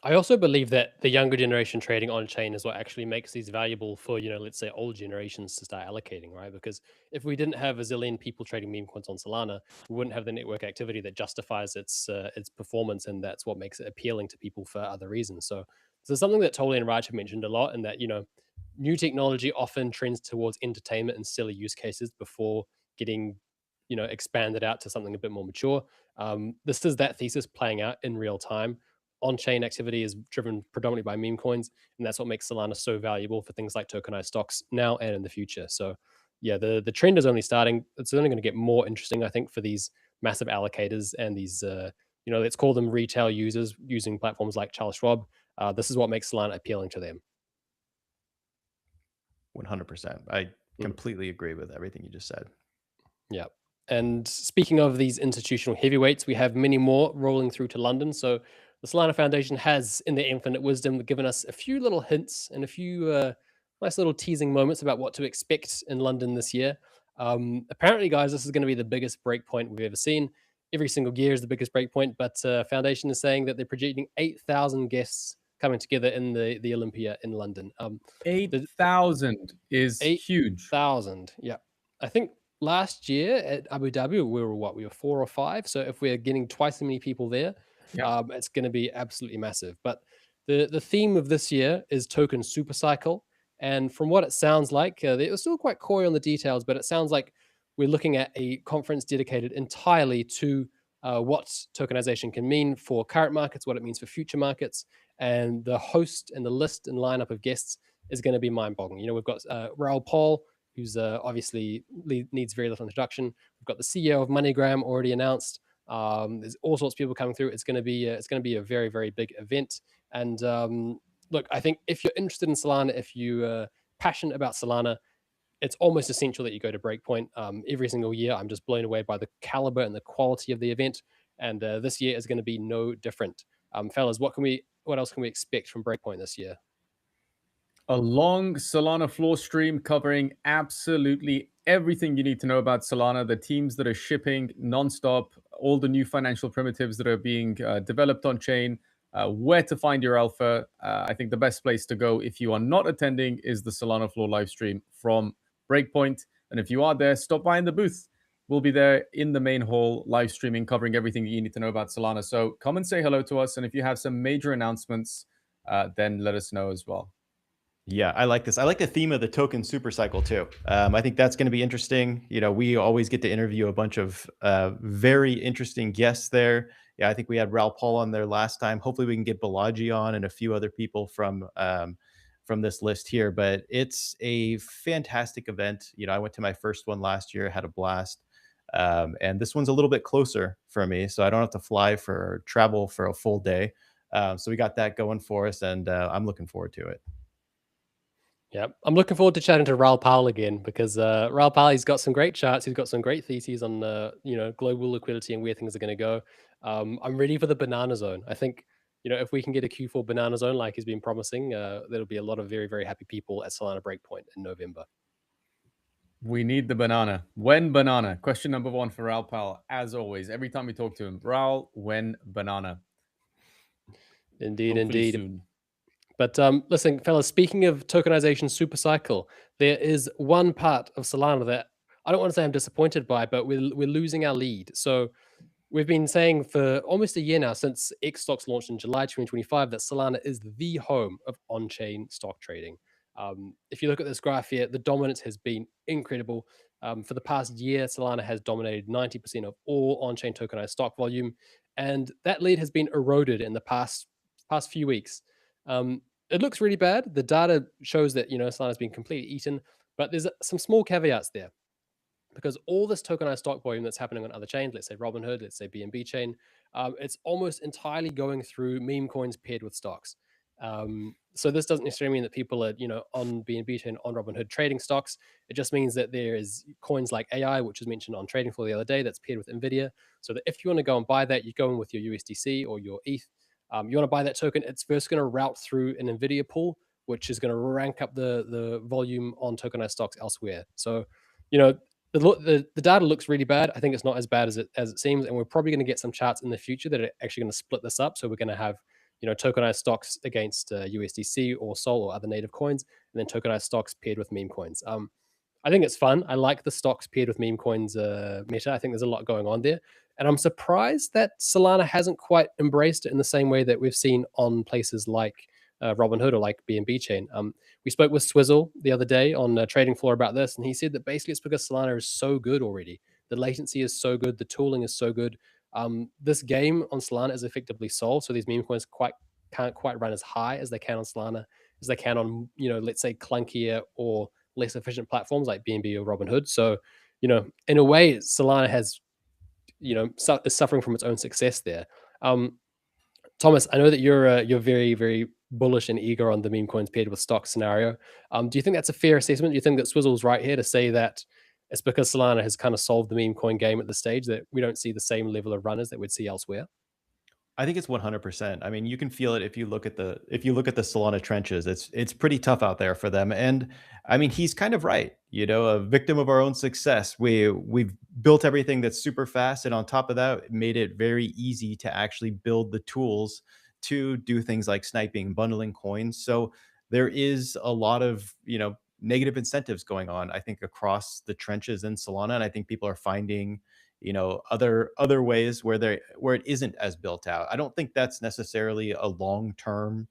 I also believe that the younger generation trading on chain is what actually makes these valuable for, let's say old generations to start allocating, right? Because if we didn't have a zillion people trading meme coins on Solana, we wouldn't have the network activity that justifies its performance, and that's what makes it appealing to people for other reasons. So this is something that Toly and Raj have mentioned a lot, and that new technology often trends towards entertainment and silly use cases before getting expanded out to something a bit more mature. This is that thesis playing out in real time. On-chain activity is driven predominantly by meme coins, and that's what makes Solana so valuable for things like tokenized stocks now and in the future. So yeah, the trend is only starting. It's only going to get more interesting, I think, for these massive allocators and these let's call them retail users using platforms like Charles Schwab. This is what makes Solana appealing to them. 100%. I completely agree with everything you just said. Yeah. And speaking of these institutional heavyweights, we have many more rolling through to London. So the Solana Foundation has, in their infinite wisdom, given us a few little hints and a few nice little teasing moments about what to expect in London this year. Apparently, guys, this is going to be the biggest breakpoint we've ever seen. Every single year is the biggest breakpoint, but Foundation is saying that they're projecting 8,000 guests coming together in the Olympia in London. 8,000 is huge. 8,000, yeah. I think last year at Abu Dhabi, we were 4 or 5. So if we're getting twice as many people there, it's going to be absolutely massive. But the theme of this year is token super cycle. And from what it sounds like, they're still quite coy on the details, but it sounds like we're looking at a conference dedicated entirely to what tokenization can mean for current markets, what it means for future markets. And the host and the list and lineup of guests is going to be mind-boggling. We've got Raoul Paul, who's obviously needs very little introduction. We've got the CEO of MoneyGram already announced. There's all sorts of people coming through. It's going to be a very, very big event. And look, I think if you're interested in Solana, if you're passionate about Solana, it's almost essential that you go to Breakpoint. Every single year, I'm just blown away by the caliber and the quality of the event. And this year is going to be no different. Fellas, what else can we expect from Breakpoint this year? A long Solana floor stream covering absolutely everything you need to know about Solana, the teams that are shipping nonstop, all the new financial primitives that are being developed on chain, where to find your alpha. I think the best place to go if you are not attending is the Solana floor live stream from Breakpoint. And if you are there, stop by in the booth. We'll be there in the main hall, live streaming, covering everything you need to know about Solana. So come and say hello to us. And if you have some major announcements, then let us know as well. Yeah, I like this. I like the theme of the token super cycle too. I think that's going to be interesting. You know, we always get to interview a bunch of very interesting guests there. Yeah, I think we had Raoul Paul on there last time. Hopefully we can get Balaji on and a few other people from this list here. But it's a fantastic event. You know, I went to my first one last year, had a blast. And this one's a little bit closer for me, so I don't have to travel for a full day. So we got that going for us, and I'm looking forward to it. Yeah, I'm looking forward to chatting to Raoul Pal again, because Raoul Pal, he's got some great charts. He's got some great theses on global liquidity and where things are going to go. I'm ready for the banana zone. I think, if we can get a Q4 banana zone like he's been promising, there'll be a lot of very, very happy people at Solana Breakpoint in November. We need the banana. When banana? Question number one for Raoul Pal. As always, every time we talk to him, Raoul, when banana? Indeed, Hopefully indeed. soon. But listen, fellas, speaking of tokenization super cycle, there is one part of Solana that I don't want to say I'm disappointed by, but we're losing our lead. So we've been saying for almost a year now, since X stocks launched in July 2025, that Solana is the home of on-chain stock trading. If you look at this graph here, the dominance has been incredible. For the past year, Solana has dominated 90% of all on-chain tokenized stock volume, and that lead has been eroded in the past few weeks. It looks really bad. The data shows that Solana's been completely eaten, but there's some small caveats there, because all this tokenized stock volume that's happening on other chains, let's say Robinhood, let's say BNB chain, it's almost entirely going through meme coins paired with stocks. So this doesn't necessarily mean that people are, on BNB chain, on Robinhood trading stocks. It just means that there is coins like AI, which was mentioned on Trading Floor the other day, that's paired with NVIDIA. So that if you want to go and buy that, you go in with your USDC or your ETH. You want to buy that token, it's first going to route through an NVIDIA pool, which is going to rank up the volume on tokenized stocks elsewhere. So, the data looks really bad. I think it's not as bad as it seems, and we're probably going to get some charts in the future that are actually going to split this up. So we're going to have tokenized stocks against USDC or Sol or other native coins, and then tokenized stocks paired with meme coins. I think it's fun. I like the stocks paired with meme coins meta. I think there's a lot going on there. And I'm surprised that Solana hasn't quite embraced it in the same way that we've seen on places like Robinhood or like BNB chain. We spoke with Swizzle the other day on Trading Floor about this, and he said that basically it's because Solana is so good already. The latency is so good. The tooling is so good. This game on Solana is effectively solved. So these meme coins can't quite run as high as they can on Solana, as they can on, let's say clunkier or less efficient platforms like BNB or Robinhood. So, in a way, Solana has, is suffering from its own success there. Thomas, I know that you're very, very bullish and eager on the meme coins paired with stock scenario. Do you think that's a fair assessment? Do you think that Swizzle's right here to say that it's because Solana has kind of solved the meme coin game at this stage that we don't see the same level of runners that we'd see elsewhere? I think it's 100%. I mean, you can feel it if you look at the Solana trenches. It's pretty tough out there for them. And I mean, he's kind of right. A victim of our own success. We've built everything that's super fast, and on top of that, it made it very easy to actually build the tools to do things like sniping, bundling coins. So there is a lot of negative incentives going on, I think, across the trenches in Solana, and I think people are finding other ways where it isn't as built out. I don't think that's necessarily a long-term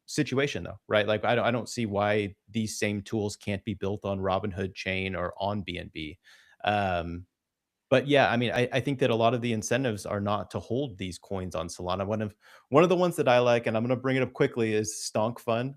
situation though, right? Like I don't see why these same tools can't be built on Robinhood chain or on BNB. But yeah, I mean, I think that a lot of the incentives are not to hold these coins on Solana. One of the ones that I like, and I'm going to bring it up quickly, is Stonk Fun.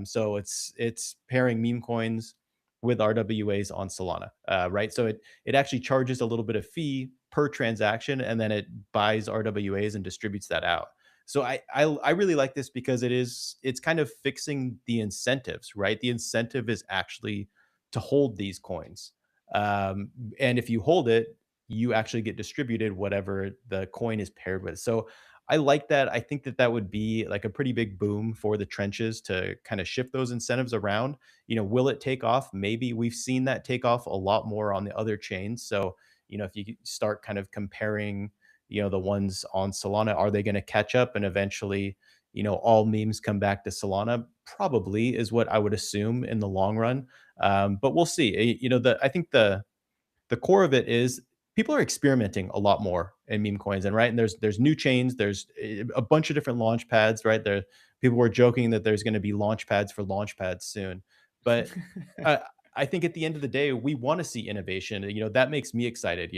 So it's pairing meme coins with RWAs on Solana, right? So it actually charges a little bit of fee per transaction, and then it buys RWAs and distributes that out. So I really like this because it's kind of fixing the incentives, right? The incentive is actually to hold these coins. And if you hold it, you actually get distributed whatever the coin is paired with. So I like that. I think that would be like a pretty big boom for the trenches to kind of shift those incentives around. Will it take off? Maybe. We've seen that take off a lot more on the other chains. So, if you start kind of comparing, the ones on Solana, are they going to catch up and eventually, all memes come back to Solana? Probably is what I would assume in the long run. But we'll see. I think the core of it is people are experimenting a lot more in meme coins, and there's new chains, there's a bunch of different launch pads, right? There, people were joking that there's going to be launch pads for launch pads soon, but I think at the end of the day, we want to see innovation. That makes me excited.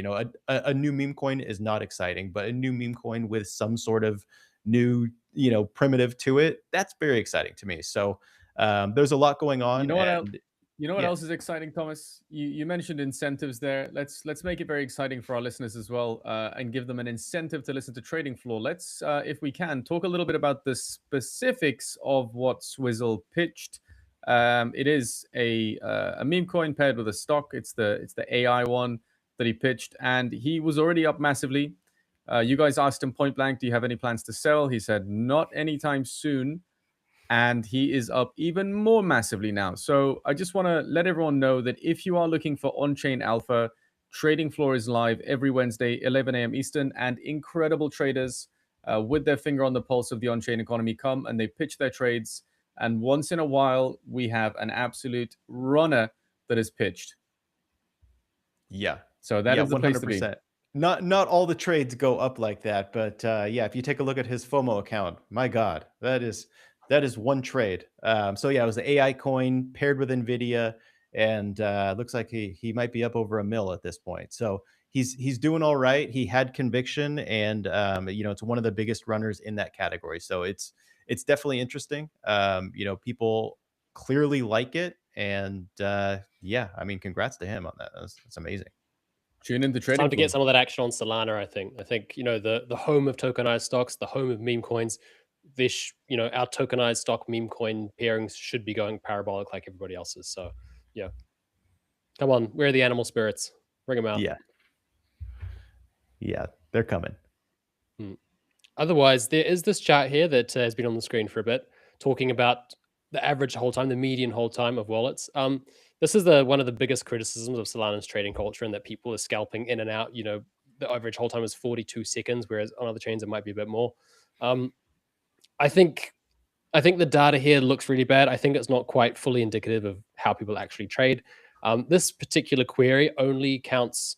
A new meme coin is not exciting, but a new meme coin with some sort of new primitive to it, that's very exciting to me. So there's a lot going on. You know what else is exciting, Thomas? You mentioned incentives there. Let's make it very exciting for our listeners as well, and give them an incentive to listen to Trading Floor. Let's, if we can, talk a little bit about the specifics of what Swizzle pitched. It is a meme coin paired with a stock. It's the AI one that he pitched, and he was already up massively. You guys asked him point blank, "Do you have any plans to sell?" He said, "Not anytime soon." And he is up even more massively now. So I just want to let everyone know that if you are looking for on-chain alpha, Trading Floor is live every Wednesday, 11 a.m. Eastern, and incredible traders with their finger on the pulse of the on-chain economy come and they pitch their trades. And once in a while, we have an absolute runner that is pitched. Yeah. So that is the place to be. Not all the trades go up like that, but if you take a look at his FOMO account, my God, that is one trade. So yeah, it was the AI coin paired with NVIDIA, and looks like he might be up over $1 million at this point. So he's doing all right. He had conviction, and it's one of the biggest runners in that category. So it's definitely interesting. People clearly like it, and yeah, I mean, congrats to him on that. That's amazing. Tune into Trading Time to Floor. get some of that action on Solana. I think the home of tokenized stocks, the home of meme coins. Our tokenized stock meme coin pairings should be going parabolic like everybody else's. So yeah, come on, where are the animal spirits? Bring them out. Yeah, they're coming. Otherwise, there is this chart here that has been on the screen for a bit, talking about the average hold time, the median hold time of wallets. This is one of the biggest criticisms of Solana's trading culture, and that people are scalping in and out. The average hold time is 42 seconds, whereas on other chains it might be a bit more. I think the data here looks really bad. I think it's not quite fully indicative of how people actually trade. This particular query only counts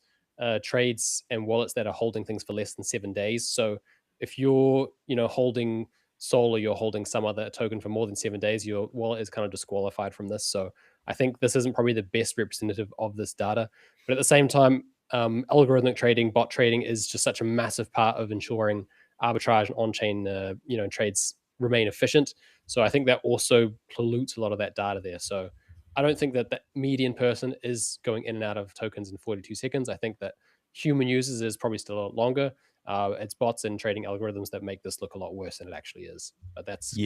trades and wallets that are holding things for less than 7 days. So if you're holding Sol, or you're holding some other token for more than 7 days, your wallet is kind of disqualified from this. So I think this isn't probably the best representative of this data. But at the same time, algorithmic trading, bot trading is just such a massive part of ensuring arbitrage and on-chain trades remain efficient. So I think that also pollutes a lot of that data there. So I don't think that the median person is going in and out of tokens in 42 seconds. I think that human users is probably still a lot longer. It's bots and trading algorithms that make this look a lot worse than it actually is. But that's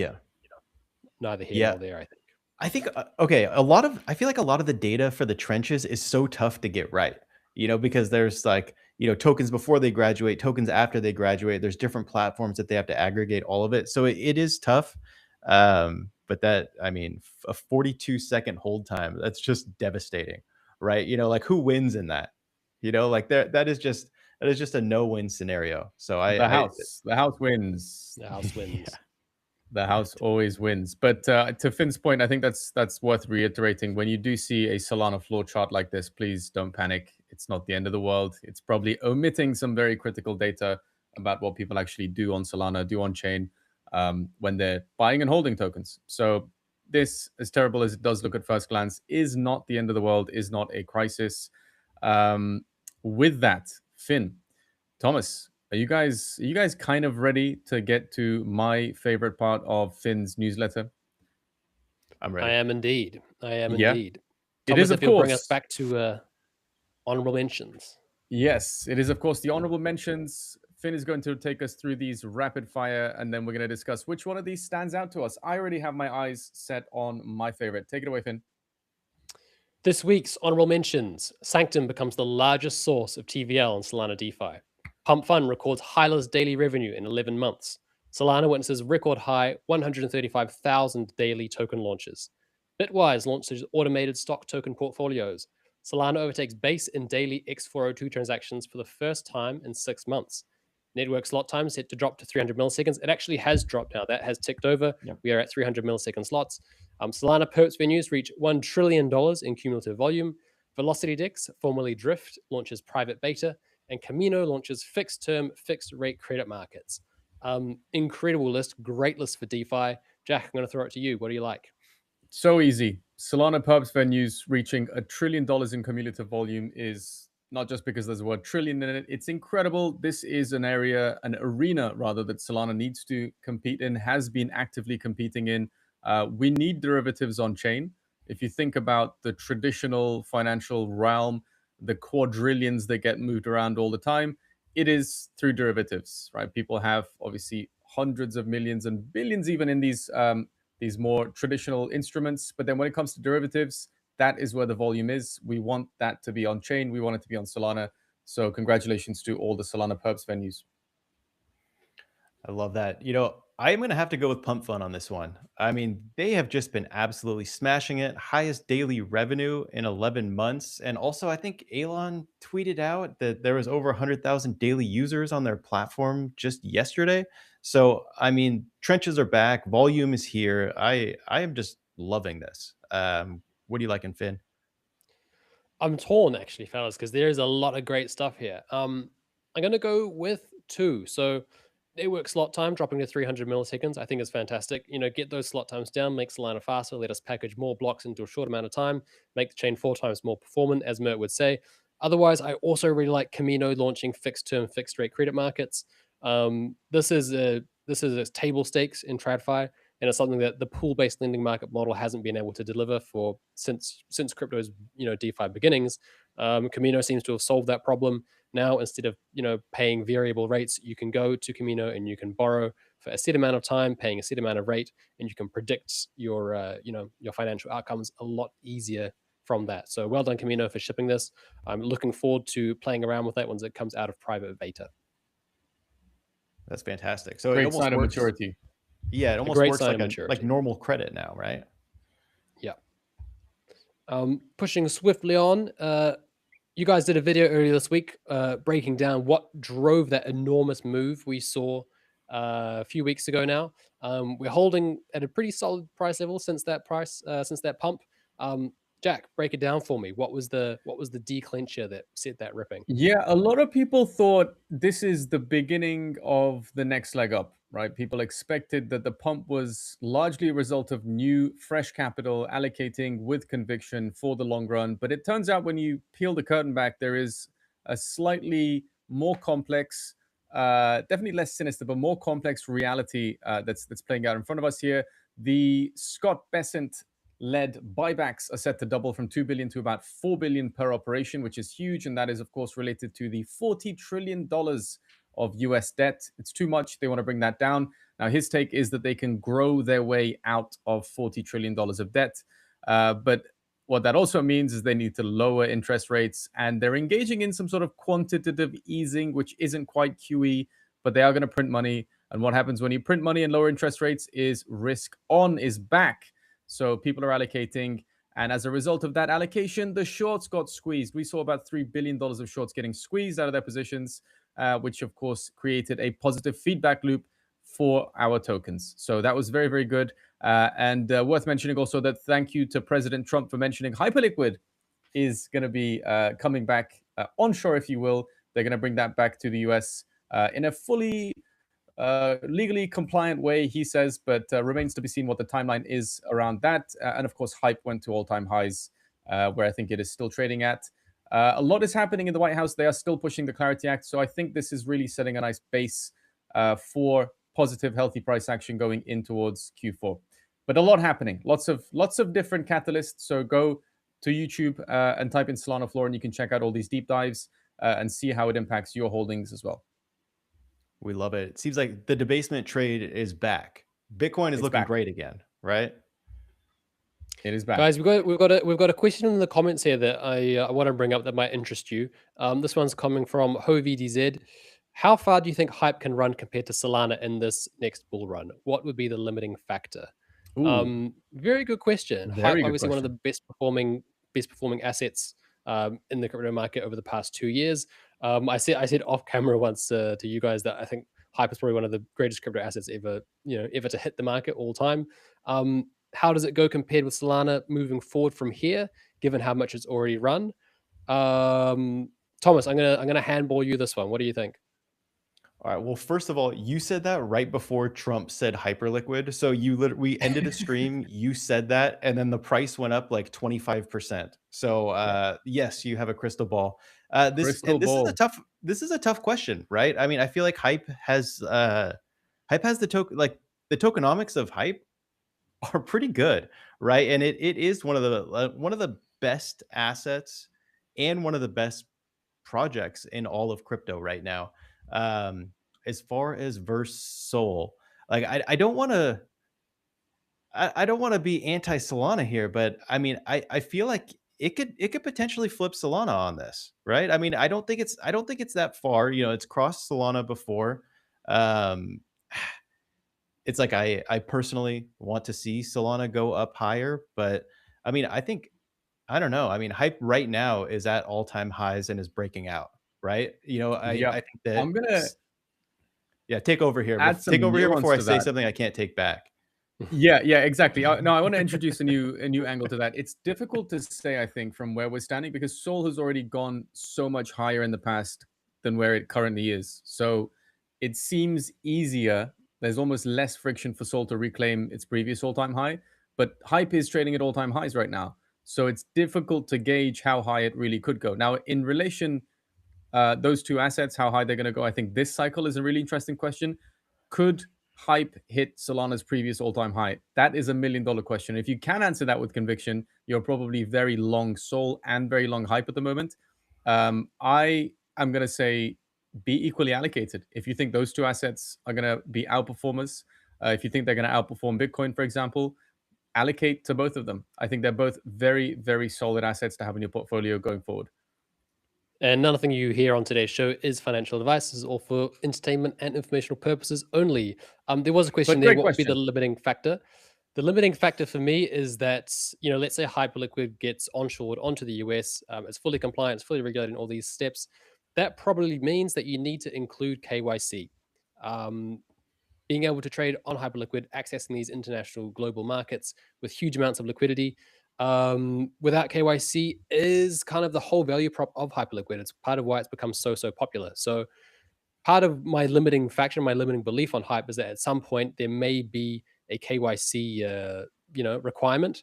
neither here nor there, I think. Okay, I feel like a lot of the data for the trenches is so tough to get right. Because there's tokens before they graduate, tokens after they graduate. There's different platforms that they have to aggregate all of it. So it is tough. But that, I mean, a 42-second hold time, that's just devastating, right? Who wins in that? That is just a no-win scenario. So the house wins. The house wins. Yeah. The house always wins. But to Finn's point, I think that's worth reiterating. When you do see a Solana floor chart like this, please don't panic. It's not the end of the world. It's probably omitting some very critical data about what people actually do on Solana, do on chain, when they're buying and holding tokens. So this, as terrible as it does look at first glance, is not the end of the world, is not a crisis. With that, Finn, Thomas, are you guys kind of ready to get to my favorite part of Finn's newsletter? I'm ready. I am indeed. Thomas, it is, of course. Bring us back to honorable mentions. Yes, it is, of course, the honorable mentions. Finn is going to take us through these rapid fire, and then we're going to discuss which one of these stands out to us. I already have my eyes set on my favorite. Take it away, Finn. This week's honorable mentions. Sanctum becomes the largest source of TVL on Solana DeFi. Pump Fund records highest daily revenue in 11 months. Solana witnesses record high 135,000 daily token launches. Bitwise launches automated stock token portfolios. Solana overtakes base and daily X402 transactions for the first time in 6 months. Network slot time set to drop to 300 milliseconds. It actually has dropped now. That has ticked over. Yep. We are at 300 millisecond slots. Solana perps venues reach $1 trillion in cumulative volume. Velocity Dex, formerly Drift, launches private beta, and Camino launches fixed term, fixed rate credit markets. Incredible list, great list for DeFi. Jack, I'm going to throw it to you. What do you like? So easy. Solana perps venues reaching $1 trillion in cumulative volume is not just because there's the word trillion in it. It's incredible. This is an arena rather, that Solana needs to compete in, has been actively competing in. We need derivatives on chain. If you think about the traditional financial realm, the quadrillions that get moved around all the time, it is through derivatives, right? People have obviously hundreds of millions and billions even in these more traditional instruments. But then when it comes to derivatives, that is where the volume is. We want that to be on chain. We want it to be on Solana. So congratulations to all the Solana perps venues. I love that. You know, I'm going to have to go with Pump Fun on this one. I mean, they have just been absolutely smashing it. Highest daily revenue in 11 months. And also, I think Elon tweeted out that there was over 100,000 daily users on their platform just yesterday. So, I mean, trenches are back. Volume is here. I am just loving this. What do you like in Finn? I'm torn actually, fellas, because there is a lot of great stuff here. I'm going to go with 2. So network slot time dropping to 300 milliseconds, I think is fantastic. You know, get those slot times down, make Solana faster, let us package more blocks into a short amount of time, make the chain 4 times more performant, as Mert would say. Otherwise, I also really like Camino launching fixed term, fixed rate credit markets. This is a table stakes in TradFi, and it's something that the pool-based lending market model hasn't been able to deliver for since crypto's DeFi beginnings. Camino seems to have solved that problem. Now, instead of paying variable rates, you can go to Camino and you can borrow for a set amount of time, paying a set amount of rate, and you can predict your your financial outcomes a lot easier from that. So well done, Camino, for shipping this. I'm looking forward to playing around with that once it comes out of private beta. That's fantastic. So Great it almost sign of works. maturity. Yeah, it almost great works sign like of maturity. like normal credit now, right? Yeah. Pushing swiftly on. You guys did a video earlier this week breaking down what drove that enormous move we saw a few weeks ago now. We're holding at a pretty solid price level since that pump. Jack, break it down for me. What was the declencher that set that ripping? Yeah, a lot of people thought this is the beginning of the next leg up, right? People expected that the pump was largely a result of new, fresh capital allocating with conviction for the long run. But it turns out when you peel the curtain back, there is a slightly more complex, definitely less sinister, but more complex reality that's playing out in front of us here. The Scott Bessent led buybacks are set to double from 2 billion to about 4 billion per operation, which is huge. And that is, of course, related to the $40 trillion of US debt. It's too much. They want to bring that down. Now, his take is that they can grow their way out of $40 trillion of debt. But what that also means is they need to lower interest rates, and they're engaging in some sort of quantitative easing, which isn't quite QE, but they are going to print money. And what happens when you print money and lower interest rates is risk on is back. So people are allocating. And as a result of that allocation, the shorts got squeezed. We saw about $3 billion of shorts getting squeezed out of their positions, which, of course, created a positive feedback loop for our tokens. So that was very, very good. And worth mentioning also that thank you to President Trump for mentioning Hyperliquid is going to be coming back onshore, if you will. They're going to bring that back to the US in a fully legally compliant way, he says, but remains to be seen what the timeline is around that. And of course, Hype went to all-time highs, where I think it is still trading at. A lot is happening in the White House. They are still pushing the Clarity Act. So I think this is really setting a nice base for positive, healthy price action going in towards Q4. But a lot happening, lots of different catalysts. So go to YouTube and type in Solana Floor, and you can check out all these deep dives and see how it impacts your holdings as well. We love it. It seems like the debasement trade is back. Bitcoin is looking great again, right? It is back. Guys, we've got a question in the comments here that I want to bring up that might interest you. This one's coming from HoVDZ. How far do you think Hype can run compared to Solana in this next bull run? What would be the limiting factor? Very good question. Hype, obviously one of the best performing assets in the crypto market over the past 2 years. I said off camera once to you guys that I think Hype is probably one of the greatest crypto assets ever, ever to hit the market all time. How does it go compared with Solana moving forward from here, given how much it's already run? Thomas, I'm gonna handball you this one. What do you think? All right. Well, first of all, you said that right before Trump said hyperliquid. So we ended a stream, you said that, and then the price went up like 25%. So yes, you have a crystal ball. This is a tough question, right? I mean, I feel like Hype has the tokenomics of Hype are pretty good, right? And it is one of the best assets and one of the best projects in all of crypto right now. As far as verse Sol, like I don't want to I don't want to be anti Solana here, but I mean I feel like it could potentially flip Solana on this, right? I mean I don't think it's that far. You know, it's crossed Solana before. Um, it's like I personally want to see Solana go up higher, but I mean I don't know. I mean, Hype right now is at all-time highs and is breaking out, right? You know, I think that I'm gonna take over here. add some Take over here nuance before I to say that. something I can't take back. Yeah, exactly. No, I want to introduce a new angle to that. It's difficult to say, I think, from where we're standing because Sol has already gone so much higher in the past than where it currently is. So it seems easier. There's almost less friction for Sol to reclaim its previous all-time high. But Hype is trading at all-time highs right now. So it's difficult to gauge how high it really could go. Now, in relation, those two assets, how high they're going to go, I think this cycle is a really interesting question. Could Hype hit Solana's previous all-time high? That is $1 million question. If you can answer that with conviction, you're probably very long Sol and very long Hype at the moment. I am going to say be equally allocated. If you think those two assets are going to be outperformers, if you think they're going to outperform Bitcoin, for example, allocate to both of them. I think they're both very, very solid assets to have in your portfolio going forward. And nothing you hear on today's show is financial advice. This is all for entertainment and informational purposes only. There was a question there. What would be the limiting factor? The limiting factor for me is that, let's say Hyperliquid gets onshored onto the US. It's fully compliant, it's fully regulated in all these steps. That probably means that you need to include KYC. Being able to trade on Hyperliquid, accessing these international global markets with huge amounts of liquidity, without KYC is kind of the whole value prop of Hyperliquid. It's part of why it's become so popular. So part of my limiting factor, my limiting belief on Hype is that at some point there may be a KYC requirement.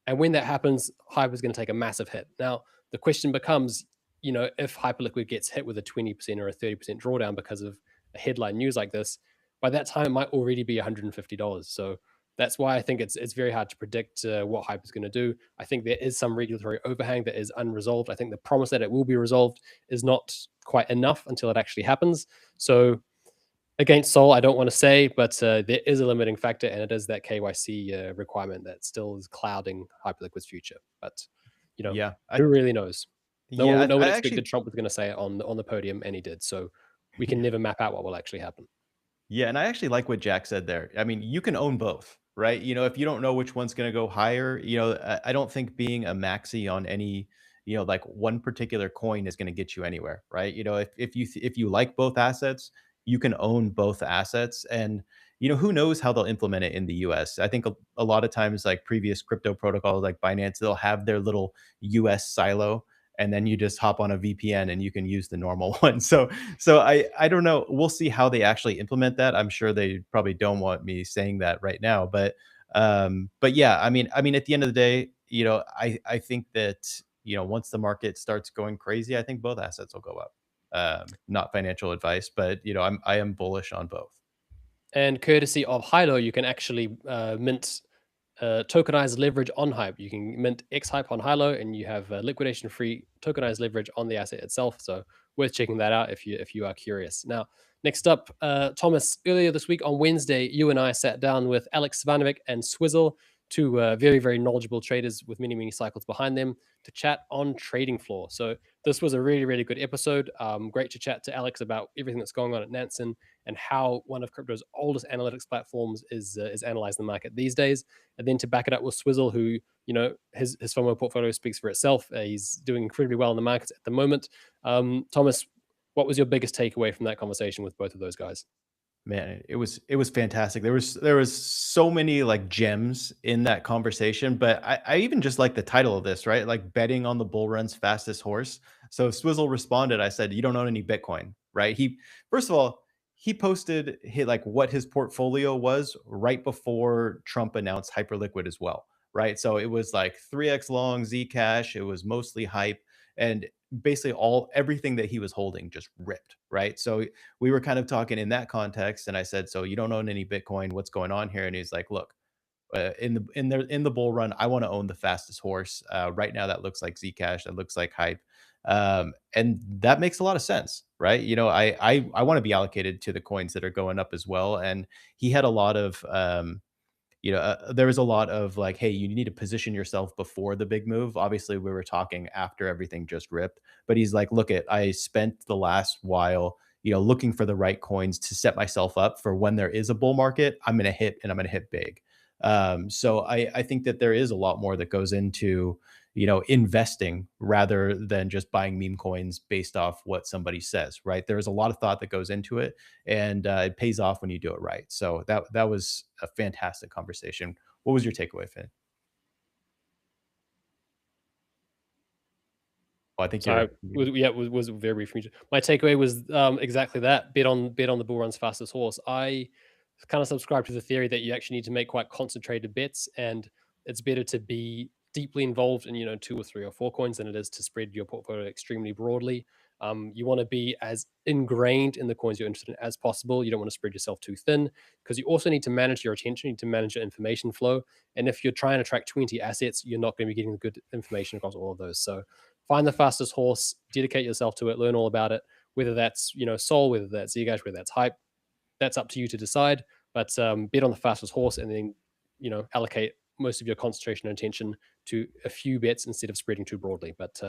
And when that happens, Hype is going to take a massive hit. Now, the question becomes, if Hyperliquid gets hit with a 20% or a 30% drawdown because of a headline news like this, by that time it might already be $150. So that's why I think it's very hard to predict what Hype is going to do. I think there is some regulatory overhang that is unresolved. I think the promise that it will be resolved is not quite enough until it actually happens. So against Sol, I don't want to say, but there is a limiting factor, and it is that KYC requirement that still is clouding Hyperliquid's future. But who really knows? No one expected Trump was going to say it on the podium, and he did. So we can never map out what will actually happen. Yeah, and I actually like what Jack said there. I mean, you can own both, right? You know, if you don't know which one's going to go higher, I don't think being a maxi on any, like one particular coin is going to get you anywhere, right? You know, if you like both assets, you can own both assets, and who knows how they'll implement it in the US. I think a lot of times, like previous crypto protocols like Binance, they'll have their little US silo, and then you just hop on a VPN and you can use the normal one. So I don't know. We'll see how they actually implement that. I'm sure they probably don't want me saying that right now, but yeah, I mean at the end of the day, I think that once the market starts going crazy, I think both assets will go up. Not financial advice, but I am bullish on both. And courtesy of Hilo, you can actually mint tokenized leverage on Hype. You can mint X Hype on Hilo, and you have liquidation-free tokenized leverage on the asset itself. So worth checking that out if you are curious. Now, next up, Thomas, earlier this week on Wednesday, you and I sat down with Alex Savanovic and Swizzle, two very, very knowledgeable traders with many, many cycles behind them, to chat on trading floor. So this was a really, really good episode. Great to chat to Alex about everything that's going on at Nansen and how one of crypto's oldest analytics platforms is analyzing the market these days. And then to back it up with Swizzle, who, his FOMO portfolio speaks for itself. He's doing incredibly well in the markets at the moment. Thomas, What was your biggest takeaway from that conversation with both of those guys? Man, it was fantastic. There was so many like gems in that conversation, but I even just like the title of this, right? Like betting on the bull run's fastest horse. So Swizzle responded, I said, "You don't own any Bitcoin," right? He first of all, he posted like what his portfolio was right before Trump announced Hyperliquid as well, right? So it was like 3x long Zcash, it was mostly hype, and basically everything that he was holding just ripped, right? So we were kind of talking in that context, and I said, "So you don't own any Bitcoin? What's going on here?" And he's like, "Look, in the bull run, I want to own the fastest horse. Right now, that looks like Zcash. That looks like hype, and that makes a lot of sense, right? You know, I want to be allocated to the coins that are going up as well." And he had a lot of there was a lot of like, hey, you need to position yourself before the big move. Obviously, we were talking after everything just ripped, but he's like, look, I spent the last while, looking for the right coins to set myself up for when there is a bull market. I'm going to hit and I'm going to hit big. So I think that there is a lot more that goes into, investing rather than just buying meme coins based off what somebody says, right? There's a lot of thought that goes into it, and it pays off when you do it right. So that was a fantastic conversation. What was your takeaway, Finn? Well, I think So you're. was very brief. My takeaway was exactly that: bet on the bull run's fastest horse. I kind of subscribe to the theory that you actually need to make quite concentrated bets, and it's better to be deeply involved in 2 or 3 or 4 coins than it is to spread your portfolio extremely broadly. You want to be as ingrained in the coins you're interested in as possible. You don't want to spread yourself too thin, because you also need to manage your attention, you need to manage your information flow. And if you're trying to track 20 assets, you're not going to be getting good information across all of those. So find the fastest horse, dedicate yourself to it, learn all about it, whether that's Sol, whether that's Zcash, whether that's hype. That's up to you to decide. But bet on the fastest horse, and then allocate most of your concentration and attention to a few bets instead of spreading too broadly. But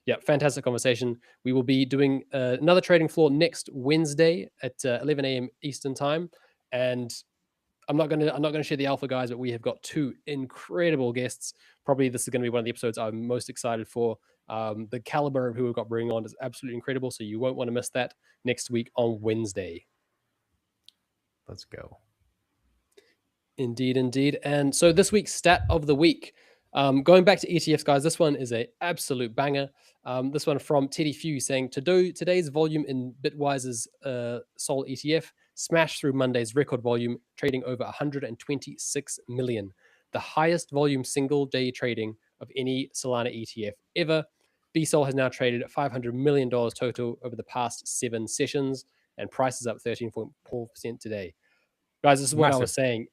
yeah, fantastic conversation. We will be doing another trading floor next Wednesday at 11 a.m. Eastern time, and I'm not gonna share the alpha guys, but we have got 2 incredible guests. Probably this is going to be one of the episodes I'm most excited for. The caliber of who we've got bringing on is absolutely incredible, so you won't want to miss that next week on Wednesday. Let's go. Indeed, indeed. And so this week's stat of the week, going back to ETFs, guys, this one is a absolute banger. This one from Teddy Few saying, today's volume in Bitwise's Sol ETF smashed through Monday's record volume, trading over 126 million, the highest volume single day trading of any Solana ETF ever. BSOL has now traded $500 million total over the past 7 sessions, and price is up 13.4% today. Guys, this is what I was saying.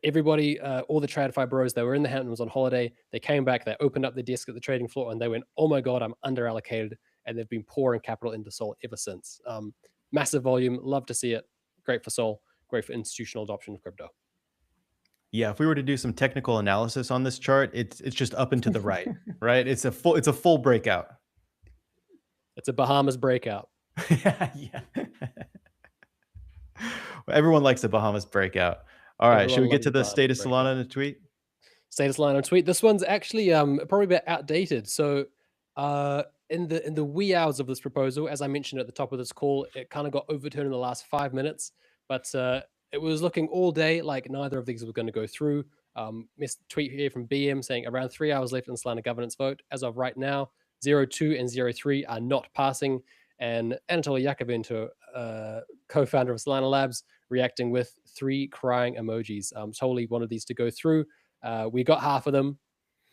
Everybody, all the TradFi bros, they were in the Hamptons on holiday. They came back, they opened up the desk at the trading floor, and they went, "Oh my god, I'm underallocated," and they've been pouring capital into Sol ever since. Massive volume, love to see it. Great for Sol, great for institutional adoption of crypto. Yeah, if we were to do some technical analysis on this chart, it's just up and to the right, right? It's a full breakout. It's a Bahamas breakout. Yeah. Everyone likes a Bahamas breakout. All right, should we get to the state of Solana in a tweet? State of Solana tweet. This one's actually probably a bit outdated. So in the wee hours of this proposal, as I mentioned at the top of this call, it kind of got overturned in the last 5 minutes, but it was looking all day like neither of these were going to go through. Tweet here from BM saying around 3 hours left in the Solana governance vote. As of right now, 0.2 and 0.3 are not passing. And Anatoly Yakovenko, co-founder of Solana Labs, reacting with 3 crying emojis. Toly wanted these to go through. We got half of them.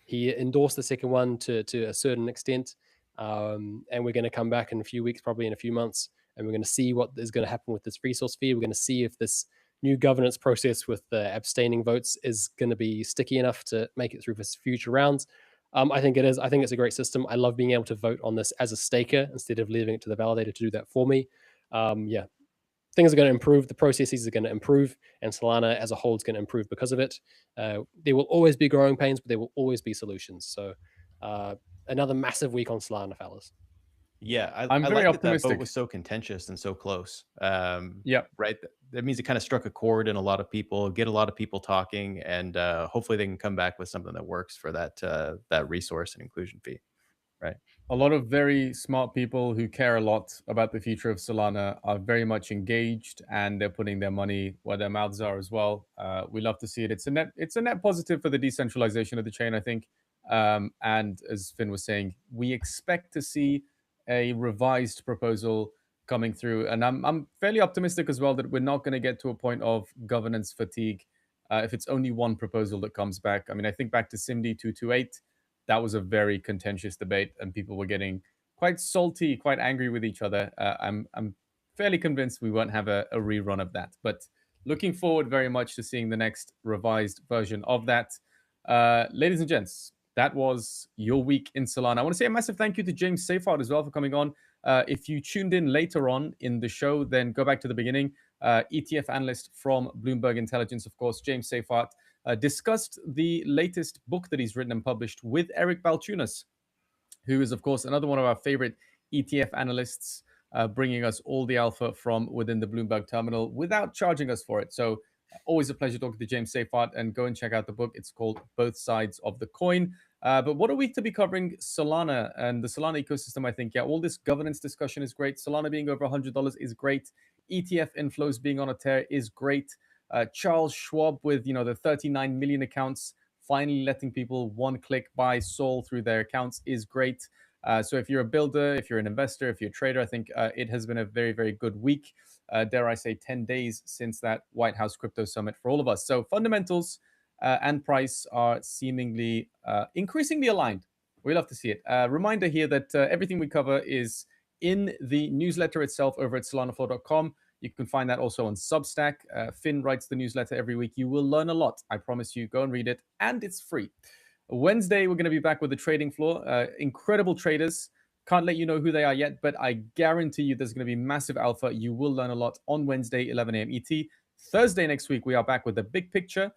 He endorsed the second one to a certain extent. And we're going to come back in a few weeks, probably in a few months, and we're going to see what is going to happen with this resource fee. We're going to see if this new governance process with the abstaining votes is going to be sticky enough to make it through for future rounds. I think it is. I think it's a great system. I love being able to vote on this as a staker instead of leaving it to the validator to do that for me. Yeah, things are going to improve. The processes are going to improve, and Solana as a whole is going to improve because of it. There will always be growing pains, but there will always be solutions. So another massive week on Solana, fellas. Yeah, I'm very like optimistic. that vote was so contentious and so close. Yeah, right. That means it kind of struck a chord in a lot of people, get a lot of people talking, and hopefully they can come back with something that works for that resource and inclusion fee. Right. A lot of very smart people who care a lot about the future of Solana are very much engaged, and they're putting their money where their mouths are as well. We love to see it. It's a net positive for the decentralization of the chain, I think. And as Finn was saying, we expect to see a revised proposal coming through, and I'm fairly optimistic as well that we're not going to get to a point of governance fatigue if it's only one proposal that comes back. I mean, I think back to SIMD 228. That was a very contentious debate, and people were getting quite salty, quite angry with each other. I'm fairly convinced we won't have a rerun of that, but looking forward very much to seeing the next revised version of that. Ladies and gents, that was your week in Solana. I want to say a massive thank you to James Seyffart as well for coming on. If you tuned in later on in the show, then go back to the beginning. ETF analyst from Bloomberg Intelligence, of course, James Seyffart, discussed the latest book that he's written and published with Eric Balchunas, who is, of course, another one of our favorite ETF analysts, bringing us all the alpha from within the Bloomberg terminal without charging us for it. So always a pleasure talking to James Seyffart, and go and check out the book. It's called Both Sides of the Coin. But what a week to be covering Solana and the Solana ecosystem, I think. Yeah, all this governance discussion is great. Solana being over $100 is great. ETF inflows being on a tear is great. Charles Schwab with, the 39 million accounts, finally letting people one-click buy Sol through their accounts is great. So if you're a builder, if you're an investor, if you're a trader, I think it has been a very, very good week. Dare I say 10 days since that White House crypto summit for all of us. So fundamentals and price are seemingly increasingly aligned. We love to see it. Reminder here that everything we cover is in the newsletter itself over at Solana4.com. You can find that also on Substack. Finn writes the newsletter every week. You will learn a lot. I promise you. Go and read it. And it's free. Wednesday, we're going to be back with the trading floor. Incredible traders. Can't let you know who they are yet, but I guarantee you there's going to be massive alpha. You will learn a lot on Wednesday, 11 a.m. ET. Thursday next week, we are back with the big picture.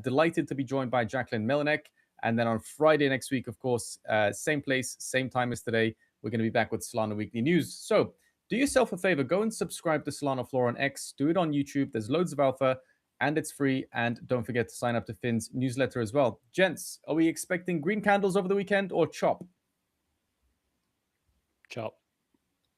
Delighted to be joined by Jacqueline Melinek. And then on Friday next week, of course, same place, same time as today, we're going to be back with Solana Weekly News. So do yourself a favor, go and subscribe to Solana Floor on X. Do it on YouTube. There's loads of alpha, and it's free. And don't forget to sign up to Finn's newsletter as well. Gents, are we expecting green candles over the weekend or chop? Chop.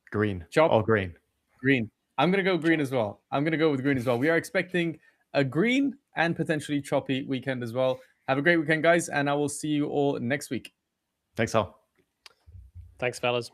Green. Chop. All green. Green. I'm going to go green as well. I'm going to go with green as well. We are expecting a green and potentially choppy weekend as well. Have a great weekend, guys, and I will see you all next week. Thanks all. Thanks, fellas.